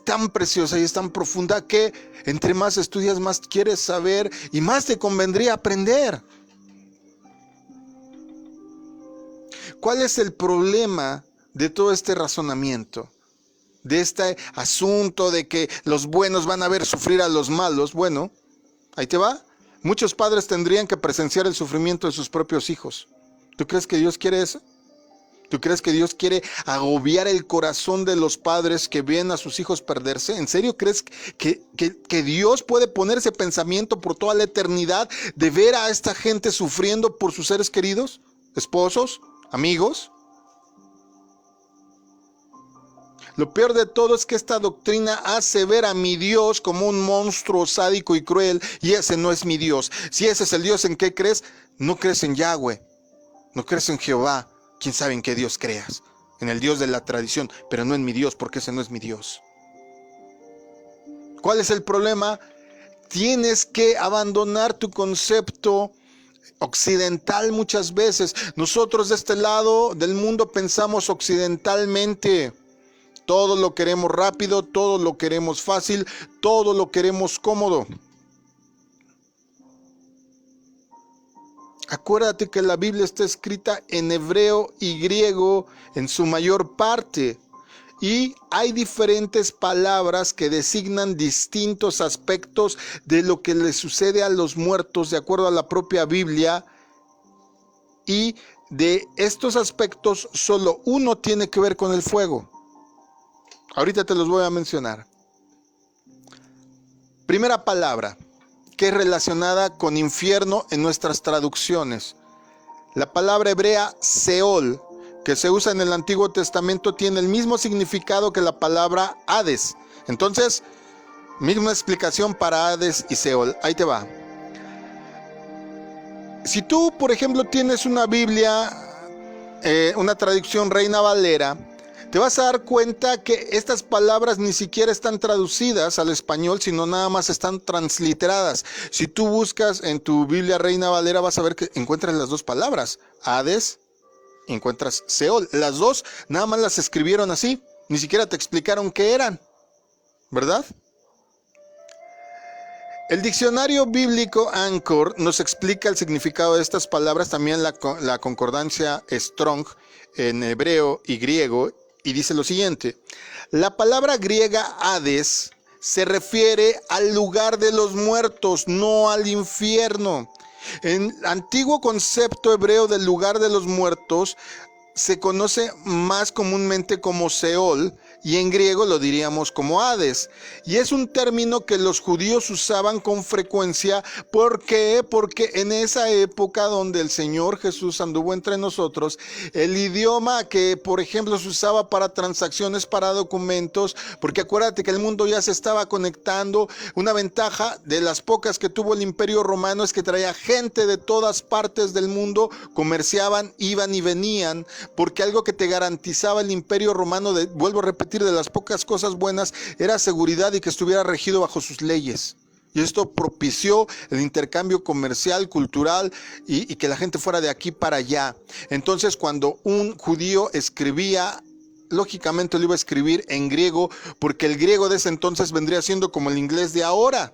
tan preciosa y es tan profunda que entre más estudias, más quieres saber y más te convendría aprender. ¿Cuál es el problema de todo este razonamiento? De este asunto de que los buenos van a ver sufrir a los malos. Bueno, ahí te va. Muchos padres tendrían que presenciar el sufrimiento de sus propios hijos. ¿Tú crees que Dios quiere eso? ¿Tú crees que Dios quiere agobiar el corazón de los padres que ven a sus hijos perderse? ¿En serio crees que Dios puede poner ese pensamiento por toda la eternidad de ver a esta gente sufriendo por sus seres queridos? ¿Esposos? ¿Amigos? Lo peor de todo es que esta doctrina hace ver a mi Dios como un monstruo sádico y cruel, y ese no es mi Dios. Si ese es el Dios en que crees, no crees en Yahweh, no crees en Jehová. ¿Quién sabe en qué Dios creas? En el Dios de la tradición, pero no en mi Dios, porque ese no es mi Dios. ¿Cuál es el problema? Tienes que abandonar tu concepto occidental muchas veces. Nosotros de este lado del mundo pensamos occidentalmente. Todo lo queremos rápido, todo lo queremos fácil, todo lo queremos cómodo. Acuérdate que la Biblia está escrita en hebreo y griego en su mayor parte. Y hay diferentes palabras que designan distintos aspectos de lo que le sucede a los muertos de acuerdo a la propia Biblia. Y de estos aspectos solo uno tiene que ver con el fuego. Ahorita te los voy a mencionar. Primera palabra, que es relacionada con infierno en nuestras traducciones. La palabra hebrea Seol, que se usa en el Antiguo Testamento, tiene el mismo significado que la palabra Hades. Entonces, misma explicación para Hades y Seol. Ahí te va. Si tú, por ejemplo, tienes una Biblia, una traducción Reina Valera, te vas a dar cuenta que estas palabras ni siquiera están traducidas al español, sino nada más están transliteradas. Si tú buscas en tu Biblia Reina Valera, vas a ver que encuentras las dos palabras, Hades, encuentras Seol. Las dos nada más las escribieron así, ni siquiera te explicaron qué eran, ¿verdad? El diccionario bíblico Anchor nos explica el significado de estas palabras, también la concordancia Strong en hebreo y griego, y dice lo siguiente: la palabra griega Hades se refiere al lugar de los muertos, no al infierno. En el antiguo concepto hebreo del lugar de los muertos se conoce más comúnmente como Seol, y en griego lo diríamos como Hades. Y es un término que los judíos usaban con frecuencia. ¿Por qué? Porque en esa época donde el Señor Jesús anduvo entre nosotros, el idioma que, por ejemplo, se usaba para transacciones, para documentos, porque acuérdate que el mundo ya se estaba conectando. Una ventaja de las pocas que tuvo el Imperio Romano es que traía gente de todas partes del mundo, comerciaban, iban y venían, porque algo que te garantizaba el Imperio Romano, vuelvo a repetir, de las pocas cosas buenas, era seguridad y que estuviera regido bajo sus leyes. Y esto propició el intercambio comercial, cultural y que la gente fuera de aquí para allá. Entonces, cuando un judío escribía, lógicamente lo iba a escribir en griego, porque el griego de ese entonces vendría siendo como el inglés de ahora,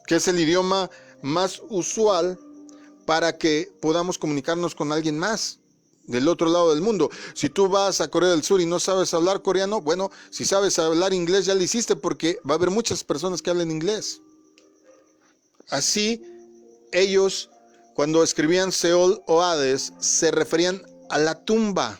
que es el idioma más usual para que podamos comunicarnos con alguien más del otro lado del mundo. Si tú vas a Corea del Sur y no sabes hablar coreano, bueno, si sabes hablar inglés ya lo hiciste, porque va a haber muchas personas que hablen inglés. Así, ellos, cuando escribían Seol o Hades, se referían a la tumba.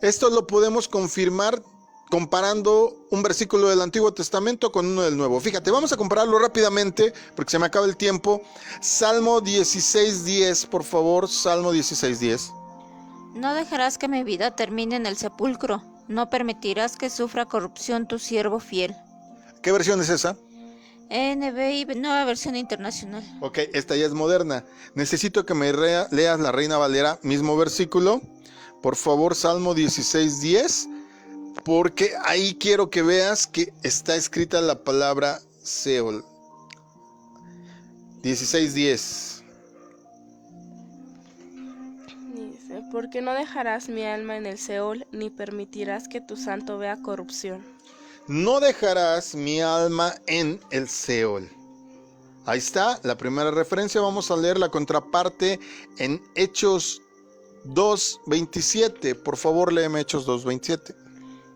Esto lo podemos confirmar comparando un versículo del Antiguo Testamento con uno del Nuevo. Fíjate, vamos a compararlo rápidamente porque se me acaba el tiempo. Salmo 16:10, por favor, Salmo 16:10. No dejarás que mi vida termine en el sepulcro, no permitirás que sufra corrupción tu siervo fiel. ¿Qué versión es esa? NBI, Nueva Versión Internacional. Ok, esta ya es moderna. Necesito que me leas la Reina Valera, mismo versículo. Por favor, Salmo 16:10. Porque ahí quiero que veas que está escrita la palabra Seol. 16:10. Dice, porque no dejarás mi alma en el Seol, ni permitirás que tu santo vea corrupción. No dejarás mi alma en el Seol. Ahí está la primera referencia. Vamos a leer la contraparte en Hechos 2:27. Por favor, léeme Hechos 2:27.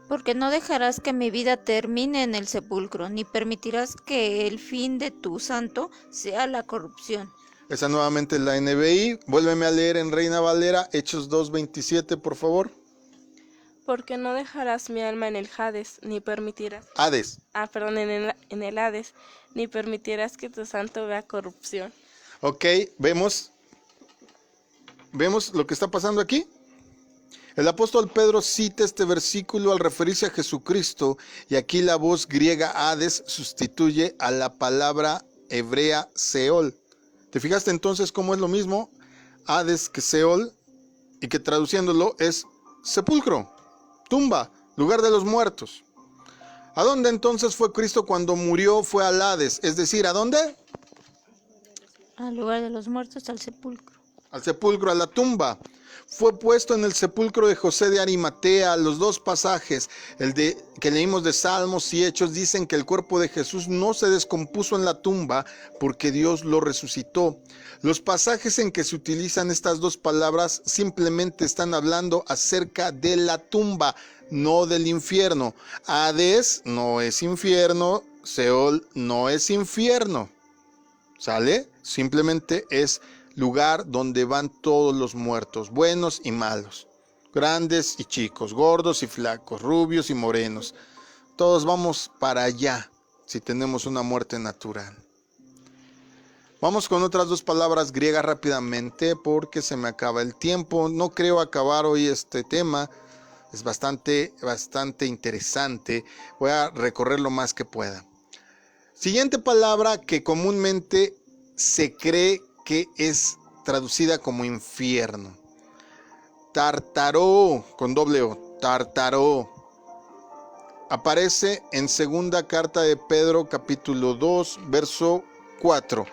Porque no dejarás que mi vida termine en el sepulcro, ni permitirás que el fin de tu santo sea la corrupción. Esa nuevamente es la NBI. Vuélveme a leer en Reina Valera, Hechos 2:27, por favor. Porque no dejarás mi alma en el Hades, ni permitirás... Hades. en el Hades, ni permitirás que tu santo vea corrupción. Ok, ¿vemos lo que está pasando aquí? El apóstol Pedro cita este versículo al referirse a Jesucristo, y aquí la voz griega Hades sustituye a la palabra hebrea Seol. ¿Te fijaste entonces cómo es lo mismo Hades que Seol, y que traduciéndolo es sepulcro, tumba, lugar de los muertos? ¿A dónde entonces fue Cristo cuando murió? Fue al Hades, es decir, ¿a dónde? Al lugar de los muertos, al sepulcro. Al sepulcro, a la tumba. Fue puesto en el sepulcro de José de Arimatea. Los dos pasajes, que leímos de Salmos y Hechos, dicen que el cuerpo de Jesús no se descompuso en la tumba porque Dios lo resucitó. Los pasajes en que se utilizan estas dos palabras simplemente están hablando acerca de la tumba, no del infierno. Hades no es infierno, Seol no es infierno. ¿Sale? Simplemente es lugar donde van todos los muertos, buenos y malos, grandes y chicos, gordos y flacos, rubios y morenos. Todos vamos para allá si tenemos una muerte natural. Vamos con otras dos palabras griegas rápidamente porque se me acaba el tiempo. No creo acabar hoy este tema. Es bastante interesante. Voy a recorrer lo más que pueda. Siguiente palabra que comúnmente se cree que es traducida como infierno. Tártaro, con doble O, tártaro. Aparece en segunda carta de Pedro, capítulo 2, verso 4.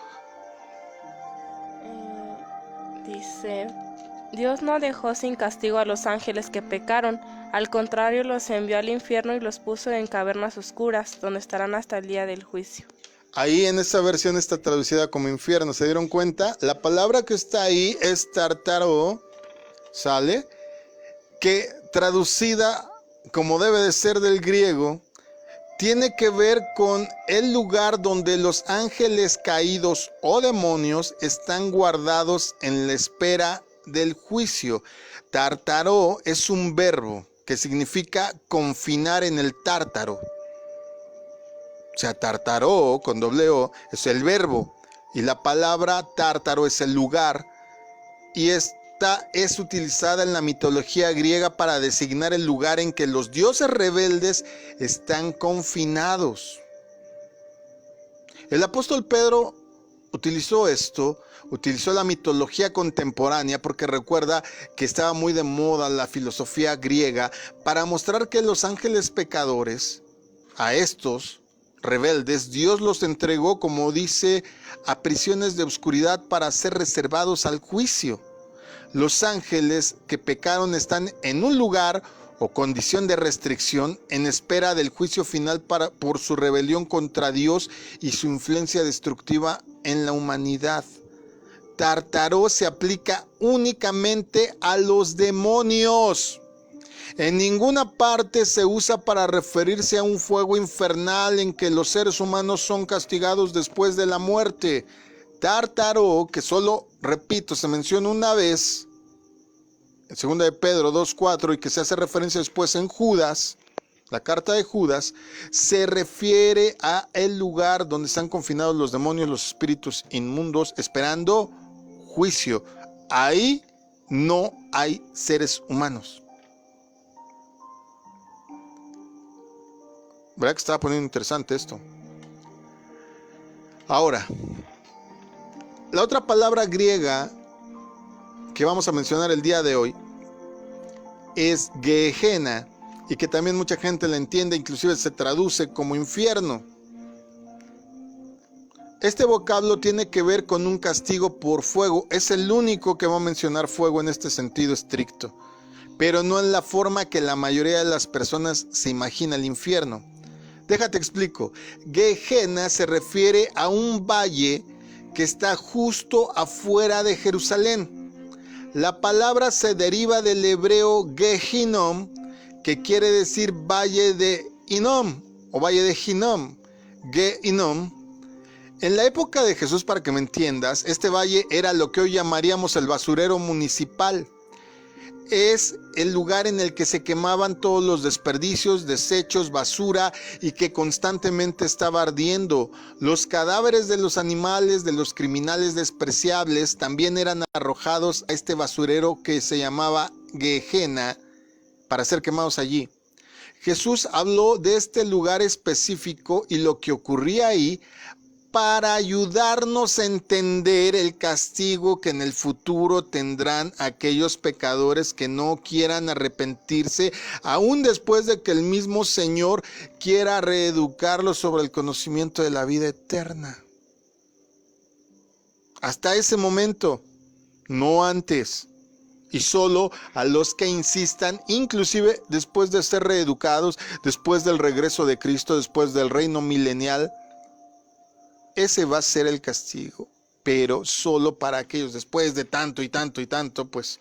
Dice, Dios no dejó sin castigo a los ángeles que pecaron, al contrario los envió al infierno y los puso en cavernas oscuras, donde estarán hasta el día del juicio. Ahí en esa versión está traducida como infierno. ¿Se dieron cuenta? La palabra que está ahí es tártaro, ¿sale? Que traducida como debe de ser del griego, tiene que ver con el lugar donde los ángeles caídos o demonios están guardados en la espera del juicio. Tártaro es un verbo. que significa confinar en el tártaro. O sea, tártaro con doble O es el verbo y la palabra tártaro es el lugar, y esta es utilizada en la mitología griega para designar el lugar en que los dioses rebeldes están confinados. El apóstol Pedro utilizó la mitología contemporánea, porque recuerda que estaba muy de moda la filosofía griega, para mostrar que los ángeles pecadores, a estos rebeldes, Dios los entregó, como dice, a prisiones de oscuridad para ser reservados al juicio. Los ángeles que pecaron están en un lugar o condición de restricción en espera del juicio final por su rebelión contra Dios y su influencia destructiva en la humanidad. Tártaro se aplica únicamente a los demonios. En ninguna parte se usa para referirse a un fuego infernal en que los seres humanos son castigados después de la muerte. Tártaro, que solo, repito, se menciona una vez, en 2 de Pedro 2:4, y que se hace referencia después en Judas, la carta de Judas, se refiere a el lugar donde están confinados los demonios, los espíritus inmundos, esperando juicio. Ahí no hay seres humanos. ¿Verdad que estaba poniendo interesante esto? Ahora, la otra palabra griega que vamos a mencionar el día de hoy es Gehenna, y que también mucha gente la entiende, inclusive se traduce como infierno. Este vocablo tiene que ver con un castigo por fuego. Es el único que va a mencionar fuego en este sentido estricto, pero no en la forma que la mayoría de las personas se imagina el infierno. Déjate explico. Gehenna se refiere a un valle que está justo afuera de Jerusalén. La palabra se deriva del hebreo Gehinom, que quiere decir valle de Hinnom o valle de Hinnom. Gehinom. En la época de Jesús, para que me entiendas, este valle era lo que hoy llamaríamos el basurero municipal. Es el lugar en el que se quemaban todos los desperdicios, desechos, basura, y que constantemente estaba ardiendo. Los cadáveres de los animales, de los criminales despreciables, también eran arrojados a este basurero que se llamaba Gehenna para ser quemados allí. Jesús habló de este lugar específico y lo que ocurría ahí para ayudarnos a entender el castigo que en el futuro tendrán aquellos pecadores que no quieran arrepentirse, aún después de que el mismo Señor quiera reeducarlos sobre el conocimiento de la vida eterna. Hasta ese momento, no antes. Y solo a los que insistan, inclusive después de ser reeducados, después del regreso de Cristo, después del reino milenial, ese va a ser el castigo, pero solo para aquellos después de tanto y tanto y tanto, pues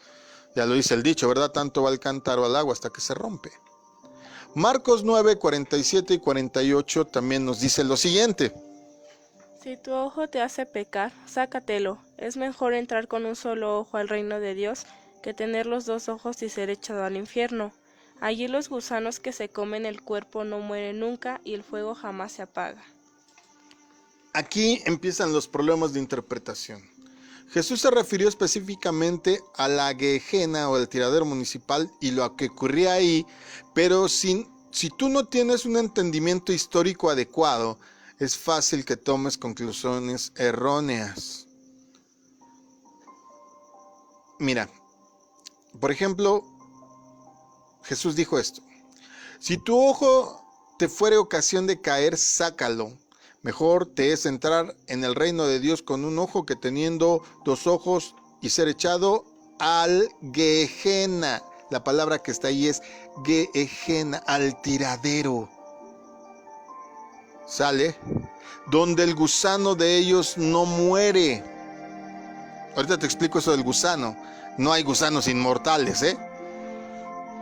ya lo dice el dicho, ¿verdad? Tanto va el cántaro al agua hasta que se rompe. Marcos 9, 47 y 48 también nos dice lo siguiente. Si tu ojo te hace pecar, sácatelo. Es mejor entrar con un solo ojo al reino de Dios que tener los dos ojos y ser echado al infierno. Allí los gusanos que se comen el cuerpo no mueren nunca y el fuego jamás se apaga. Aquí empiezan los problemas de interpretación. Jesús se refirió específicamente a la Gehenna o el tiradero municipal y lo que ocurría ahí, pero si tú no tienes un entendimiento histórico adecuado, es fácil que tomes conclusiones erróneas. Mira, por ejemplo, Jesús dijo esto: si tu ojo te fuere ocasión de caer, sácalo. Mejor te es entrar en el reino de Dios con un ojo que teniendo dos ojos y ser echado al Gehenna. La palabra que está ahí es Gehenna, al tiradero. ¿Sale? Donde el gusano de ellos no muere. Ahorita te explico eso del gusano. No hay gusanos inmortales, ¿eh?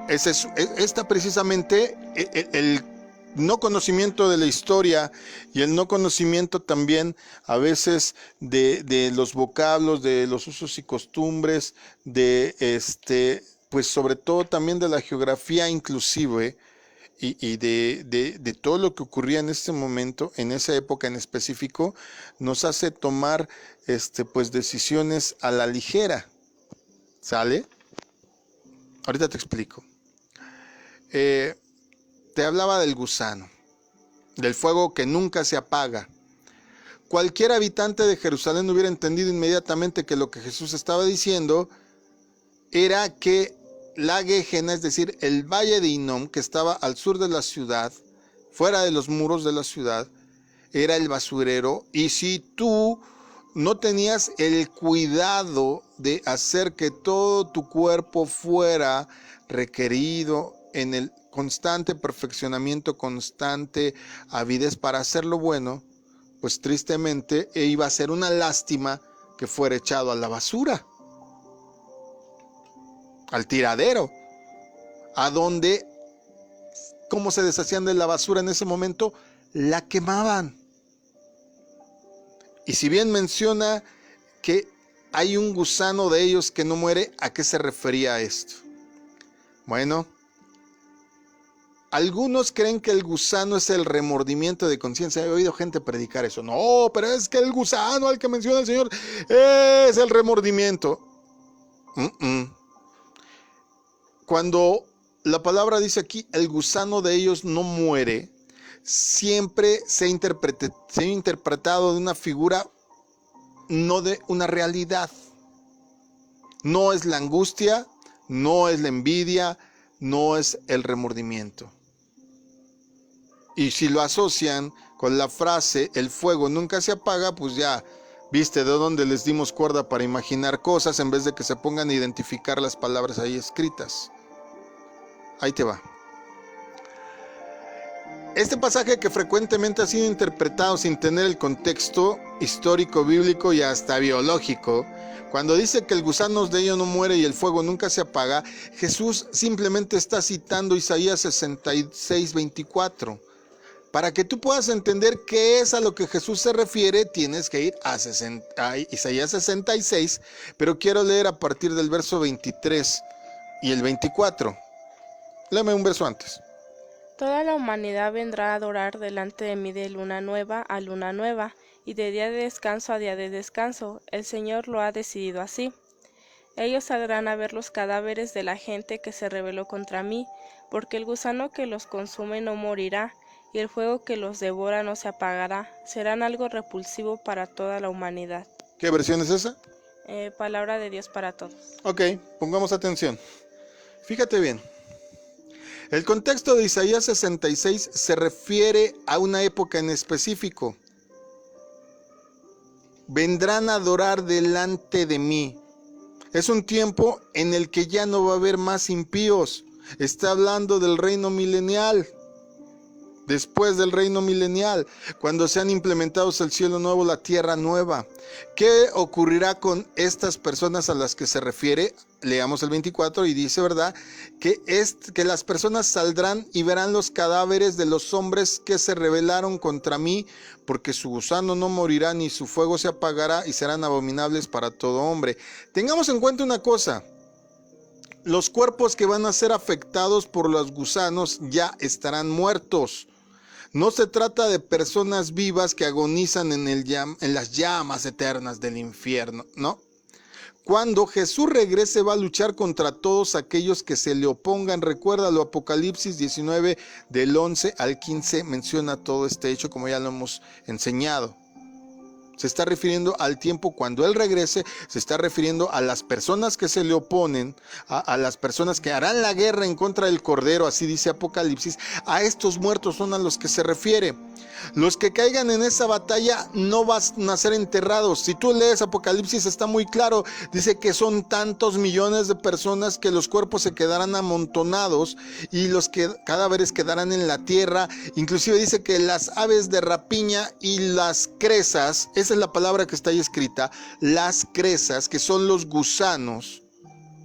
Esta precisamente, el no conocimiento de la historia y el no conocimiento también a veces de los vocablos, de los usos y costumbres, de pues sobre todo también de la geografía inclusive y de todo lo que ocurría en este momento, en esa época en específico, nos hace tomar pues decisiones a la ligera. ¿Sale? Ahorita te explico. Te hablaba del gusano, del fuego que nunca se apaga. Cualquier habitante de Jerusalén hubiera entendido inmediatamente que lo que Jesús estaba diciendo era que la Gehenna, es decir, el valle de Hinnom, que estaba al sur de la ciudad, fuera de los muros de la ciudad, era el basurero. Y si tú no tenías el cuidado de hacer que todo tu cuerpo fuera requerido en el constante perfeccionamiento, constante avidez para hacer lo bueno, pues tristemente iba a ser una lástima que fuera echado a la basura, al tiradero, a donde, ¿cómo se deshacían de la basura en ese momento? La quemaban. Y si bien menciona que hay un gusano de ellos que no muere, ¿a qué se refería a esto? Bueno, algunos creen que el gusano es el remordimiento de conciencia. He oído gente predicar eso. No, pero es que el gusano al que menciona el Señor es el remordimiento. Cuando la palabra dice aquí, el gusano de ellos no muere, siempre se ha interpretado de una figura, no de una realidad. No es la angustia, no es la envidia, no es el remordimiento. Y si lo asocian con la frase, el fuego nunca se apaga, pues ya viste de dónde les dimos cuerda para imaginar cosas en vez de que se pongan a identificar las palabras ahí escritas. Ahí te va. Este pasaje que frecuentemente ha sido interpretado sin tener el contexto histórico, bíblico y hasta biológico, cuando dice que el gusano de ellos no muere y el fuego nunca se apaga, Jesús simplemente está citando Isaías 66:24. Para que tú puedas entender qué es a lo que Jesús se refiere, tienes que ir a Isaías 66, pero quiero leer a partir del verso 23 y el 24. Léeme un verso antes. Toda la humanidad vendrá a adorar delante de mí de luna nueva a luna nueva, y de día de descanso a día de descanso. El Señor lo ha decidido así. Ellos saldrán a ver los cadáveres de la gente que se rebeló contra mí, porque el gusano que los consume no morirá, y el fuego que los devora no se apagará. Serán algo repulsivo para toda la humanidad. ¿Qué versión es esa? Palabra de Dios para todos. Ok, pongamos atención. Fíjate bien. El contexto de Isaías 66 se refiere a una época en específico. Vendrán a adorar delante de mí. Es un tiempo en el que ya no va a haber más impíos. Está hablando del reino milenial. Después del reino milenial, cuando sean implementados el cielo nuevo, la tierra nueva. ¿Qué ocurrirá con estas personas a las que se refiere? Leamos el 24 y dice, ¿verdad? Que las personas saldrán y verán los cadáveres de los hombres que se rebelaron contra mí, porque su gusano no morirá ni su fuego se apagará y serán abominables para todo hombre. Tengamos en cuenta una cosa. Los cuerpos que van a ser afectados por los gusanos ya estarán muertos. No se trata de personas vivas que agonizan en las llamas eternas del infierno, ¿no? Cuando Jesús regrese va a luchar contra todos aquellos que se le opongan. Recuérdalo, Apocalipsis 19 del 11 al 15 menciona todo este hecho como ya lo hemos enseñado. Se está refiriendo al tiempo cuando Él regrese, se está refiriendo a las personas que se le oponen, a las personas que harán la guerra en contra del Cordero, así dice Apocalipsis. A estos muertos son a los que se refiere. Los que caigan en esa batalla no van a ser enterrados. Si tú lees Apocalipsis está muy claro, dice que son tantos millones de personas que los cuerpos se quedarán amontonados y los cadáveres quedarán en la tierra. Inclusive dice que las aves de rapiña y las cresas, esa es la palabra que está ahí escrita, las cresas, que son los gusanos.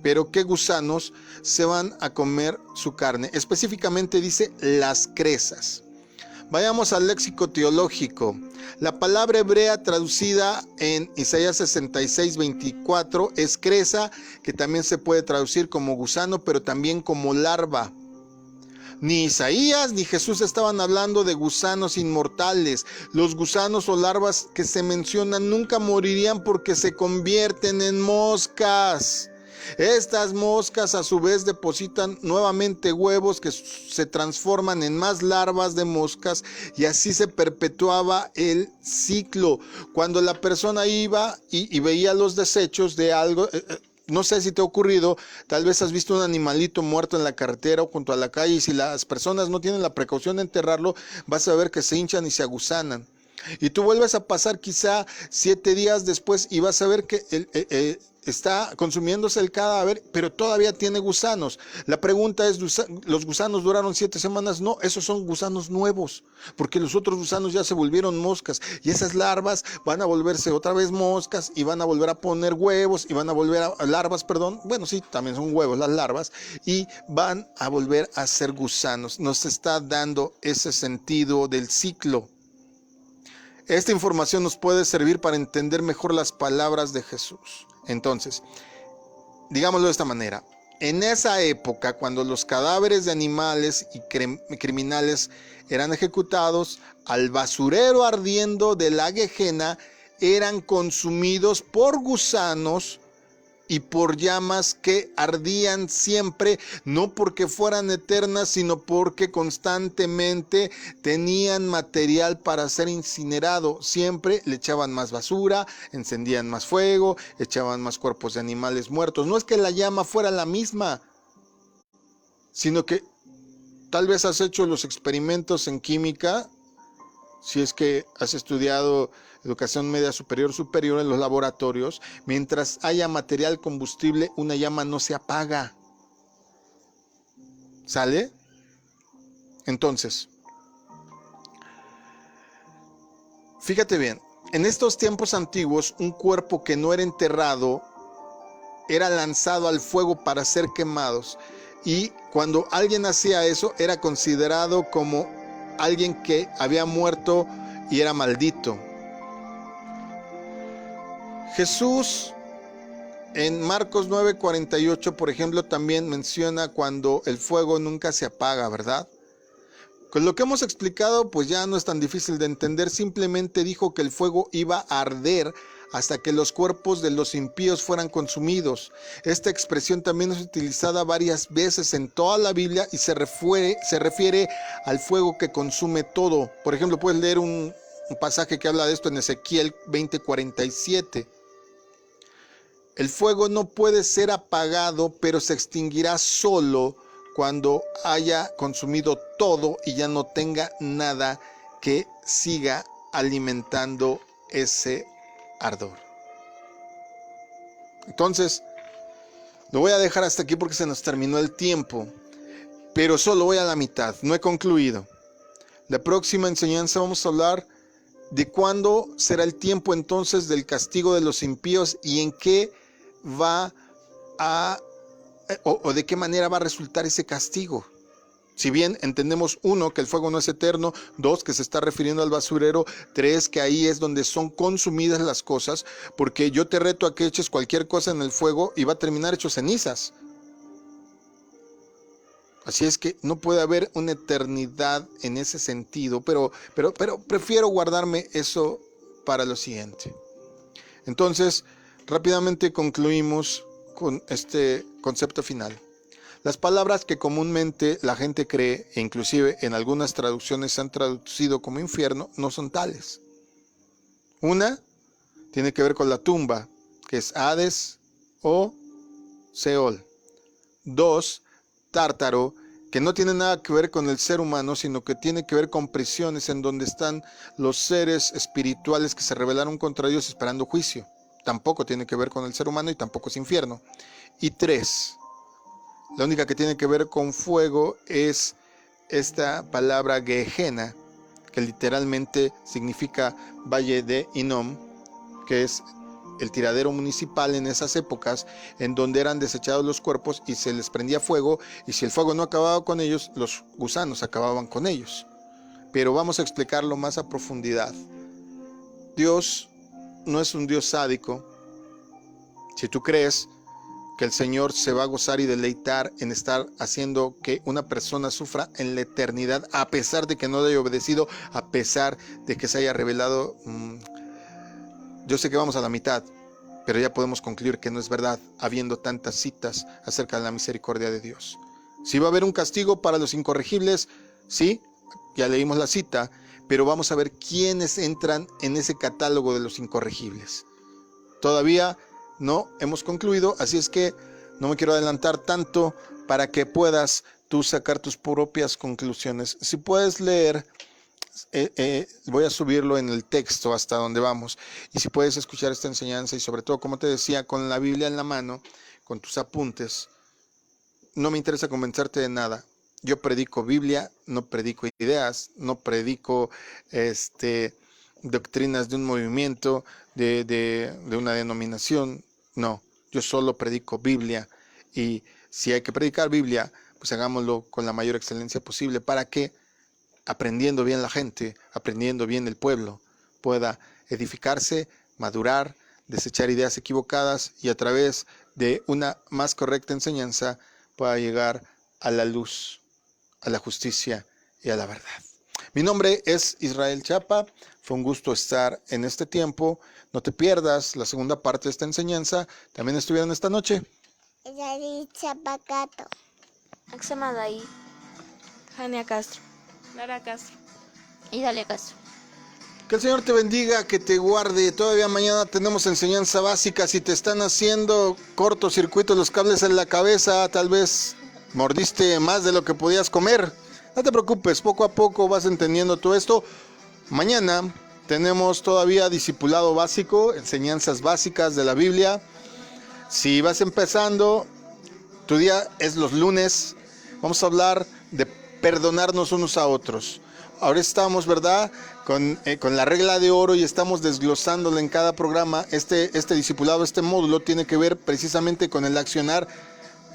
Pero ¿qué gusanos se van a comer su carne? Específicamente dice las cresas. Vayamos al léxico teológico. La palabra hebrea traducida en Isaías 66:24 es cresa, que también se puede traducir como gusano, pero también como larva. Ni Isaías ni Jesús estaban hablando de gusanos inmortales. Los gusanos o larvas que se mencionan nunca morirían porque se convierten en moscas. Estas moscas a su vez depositan nuevamente huevos que se transforman en más larvas de moscas, y así se perpetuaba el ciclo. Cuando la persona iba y veía los desechos de algo, no sé si te ha ocurrido, tal vez has visto un animalito muerto en la carretera o junto a la calle, y si las personas no tienen la precaución de enterrarlo, vas a ver que se hinchan y se agusanan. Y tú vuelves a pasar quizá 7 días después y vas a ver que está consumiéndose el cadáver, pero todavía tiene gusanos. La pregunta es, ¿los gusanos duraron 7 semanas? No, esos son gusanos nuevos, porque los otros gusanos ya se volvieron moscas, y esas larvas van a volverse otra vez moscas, y van a volver a poner huevos, y van a volver a larvas, perdón, bueno, sí, también son huevos las larvas, y van a volver a ser gusanos. Nos está dando ese sentido del ciclo. Esta información nos puede servir para entender mejor las palabras de Jesús. Entonces, digámoslo de esta manera. En esa época, cuando los cadáveres de animales y criminales eran ejecutados, al basurero ardiendo de la Gehenna eran consumidos por gusanos y por llamas que ardían siempre, no porque fueran eternas, sino porque constantemente tenían material para ser incinerado. Siempre le echaban más basura, encendían más fuego, echaban más cuerpos de animales muertos. No es que la llama fuera la misma, sino que tal vez has hecho los experimentos en química, si es que has estudiado educación media superior en los laboratorios. Mientras haya material combustible, una llama no se apaga. ¿Sale? Entonces, fíjate bien, en estos tiempos antiguos, un cuerpo que no era enterrado era lanzado al fuego para ser quemados, y cuando alguien hacía eso era considerado como alguien que había muerto y era maldito. Jesús en Marcos 9:48, por ejemplo, también menciona cuando el fuego nunca se apaga, ¿verdad? Con lo que hemos explicado, pues ya no es tan difícil de entender. Simplemente dijo que el fuego iba a arder hasta que los cuerpos de los impíos fueran consumidos. Esta expresión también es utilizada varias veces en toda la Biblia y se refiere al fuego que consume todo. Por ejemplo, puedes leer un pasaje que habla de esto en Ezequiel 20:47. El fuego no puede ser apagado, pero se extinguirá solo cuando haya consumido todo y ya no tenga nada que siga alimentando ese ardor. Entonces, lo voy a dejar hasta aquí porque se nos terminó el tiempo, pero solo voy a la mitad, no he concluido. La próxima enseñanza vamos a hablar de cuándo será el tiempo entonces del castigo de los impíos y en qué va a o de qué manera va a resultar ese castigo. Si bien entendemos, 1, que el fuego no es eterno, 2, que se está refiriendo al basurero, 3, que ahí es donde son consumidas las cosas, porque yo te reto a que eches cualquier cosa en el fuego y va a terminar hecho cenizas. Así es que no puede haber una eternidad en ese sentido, pero prefiero guardarme eso para lo siguiente. Entonces, rápidamente concluimos con este concepto final. Las palabras que comúnmente la gente cree, e inclusive en algunas traducciones se han traducido como infierno, no son tales. Una tiene que ver con la tumba, que es Hades o Seol. 2, Tártaro, que no tiene nada que ver con el ser humano, sino que tiene que ver con prisiones en donde están los seres espirituales que se rebelaron contra Dios esperando juicio. Tampoco tiene que ver con el ser humano y tampoco es infierno. Y 3, la única que tiene que ver con fuego es esta palabra Gehenna, que literalmente significa Valle de Hinnom, que es el tiradero municipal en esas épocas, en donde eran desechados los cuerpos y se les prendía fuego, y si el fuego no acababa con ellos, los gusanos acababan con ellos. pero vamos a explicarlo más a profundidad. Dios no es un Dios sádico. Si tú crees que el Señor se va a gozar y deleitar en estar haciendo que una persona sufra en la eternidad, a pesar de que no le haya obedecido, a pesar de que se haya revelado, yo sé que vamos a la mitad, pero ya podemos concluir que no es verdad, habiendo tantas citas acerca de la misericordia de Dios. Si va a haber un castigo para los incorregibles, sí, ya leímos la cita, pero vamos a ver quiénes entran en ese catálogo de los incorregibles. Todavía no hemos concluido, así es que no me quiero adelantar tanto para que puedas tú sacar tus propias conclusiones. Si puedes leer, voy a subirlo en el texto hasta donde vamos, y si puedes escuchar esta enseñanza y sobre todo, como te decía, con la Biblia en la mano, con tus apuntes. No me interesa convencerte de nada. Yo predico Biblia, no predico ideas, no predico doctrinas de un movimiento, de una denominación. No, yo solo predico Biblia, y si hay que predicar Biblia, pues hagámoslo con la mayor excelencia posible para que, aprendiendo bien la gente, aprendiendo bien el pueblo, pueda edificarse, madurar, desechar ideas equivocadas y a través de una más correcta enseñanza pueda llegar a la luz, a la justicia y a la verdad. Mi nombre es Israel Chapa. Fue un gusto estar en este tiempo. No te pierdas la segunda parte de esta enseñanza. También estuvieron esta noche Israel Chapacato. Axema Daí, Jania Castro, Lara Castro Y Dalia Castro. Que el Señor te bendiga, que te guarde. Todavía mañana tenemos enseñanza básica. Si te están haciendo cortocircuitos los cables en la cabeza, tal vez mordiste más de lo que podías comer, no te preocupes, poco a poco vas entendiendo todo esto. Mañana tenemos todavía discipulado básico, enseñanzas básicas de la Biblia. Si vas empezando, tu día es los lunes, vamos a hablar de perdonarnos unos a otros. Ahora estamos, ¿verdad?, con la regla de oro y estamos desglosándolo en cada programa. Este discipulado, este módulo tiene que ver precisamente con el accionar,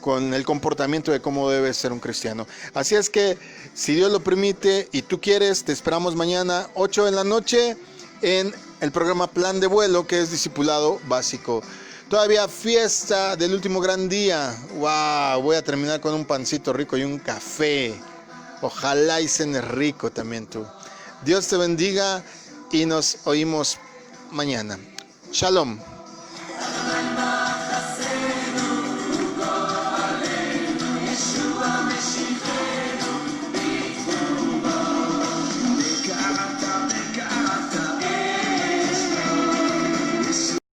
con el comportamiento de cómo debe ser un cristiano. Así es que, si Dios lo permite y tú quieres, te esperamos mañana 8 de la noche en el programa Plan de Vuelo, que es discipulado básico. Todavía fiesta del último gran día. ¡Wow! Voy a terminar con un pancito rico y un café. Ojalá y cenes rico también tú. Dios te bendiga y nos oímos mañana. Shalom.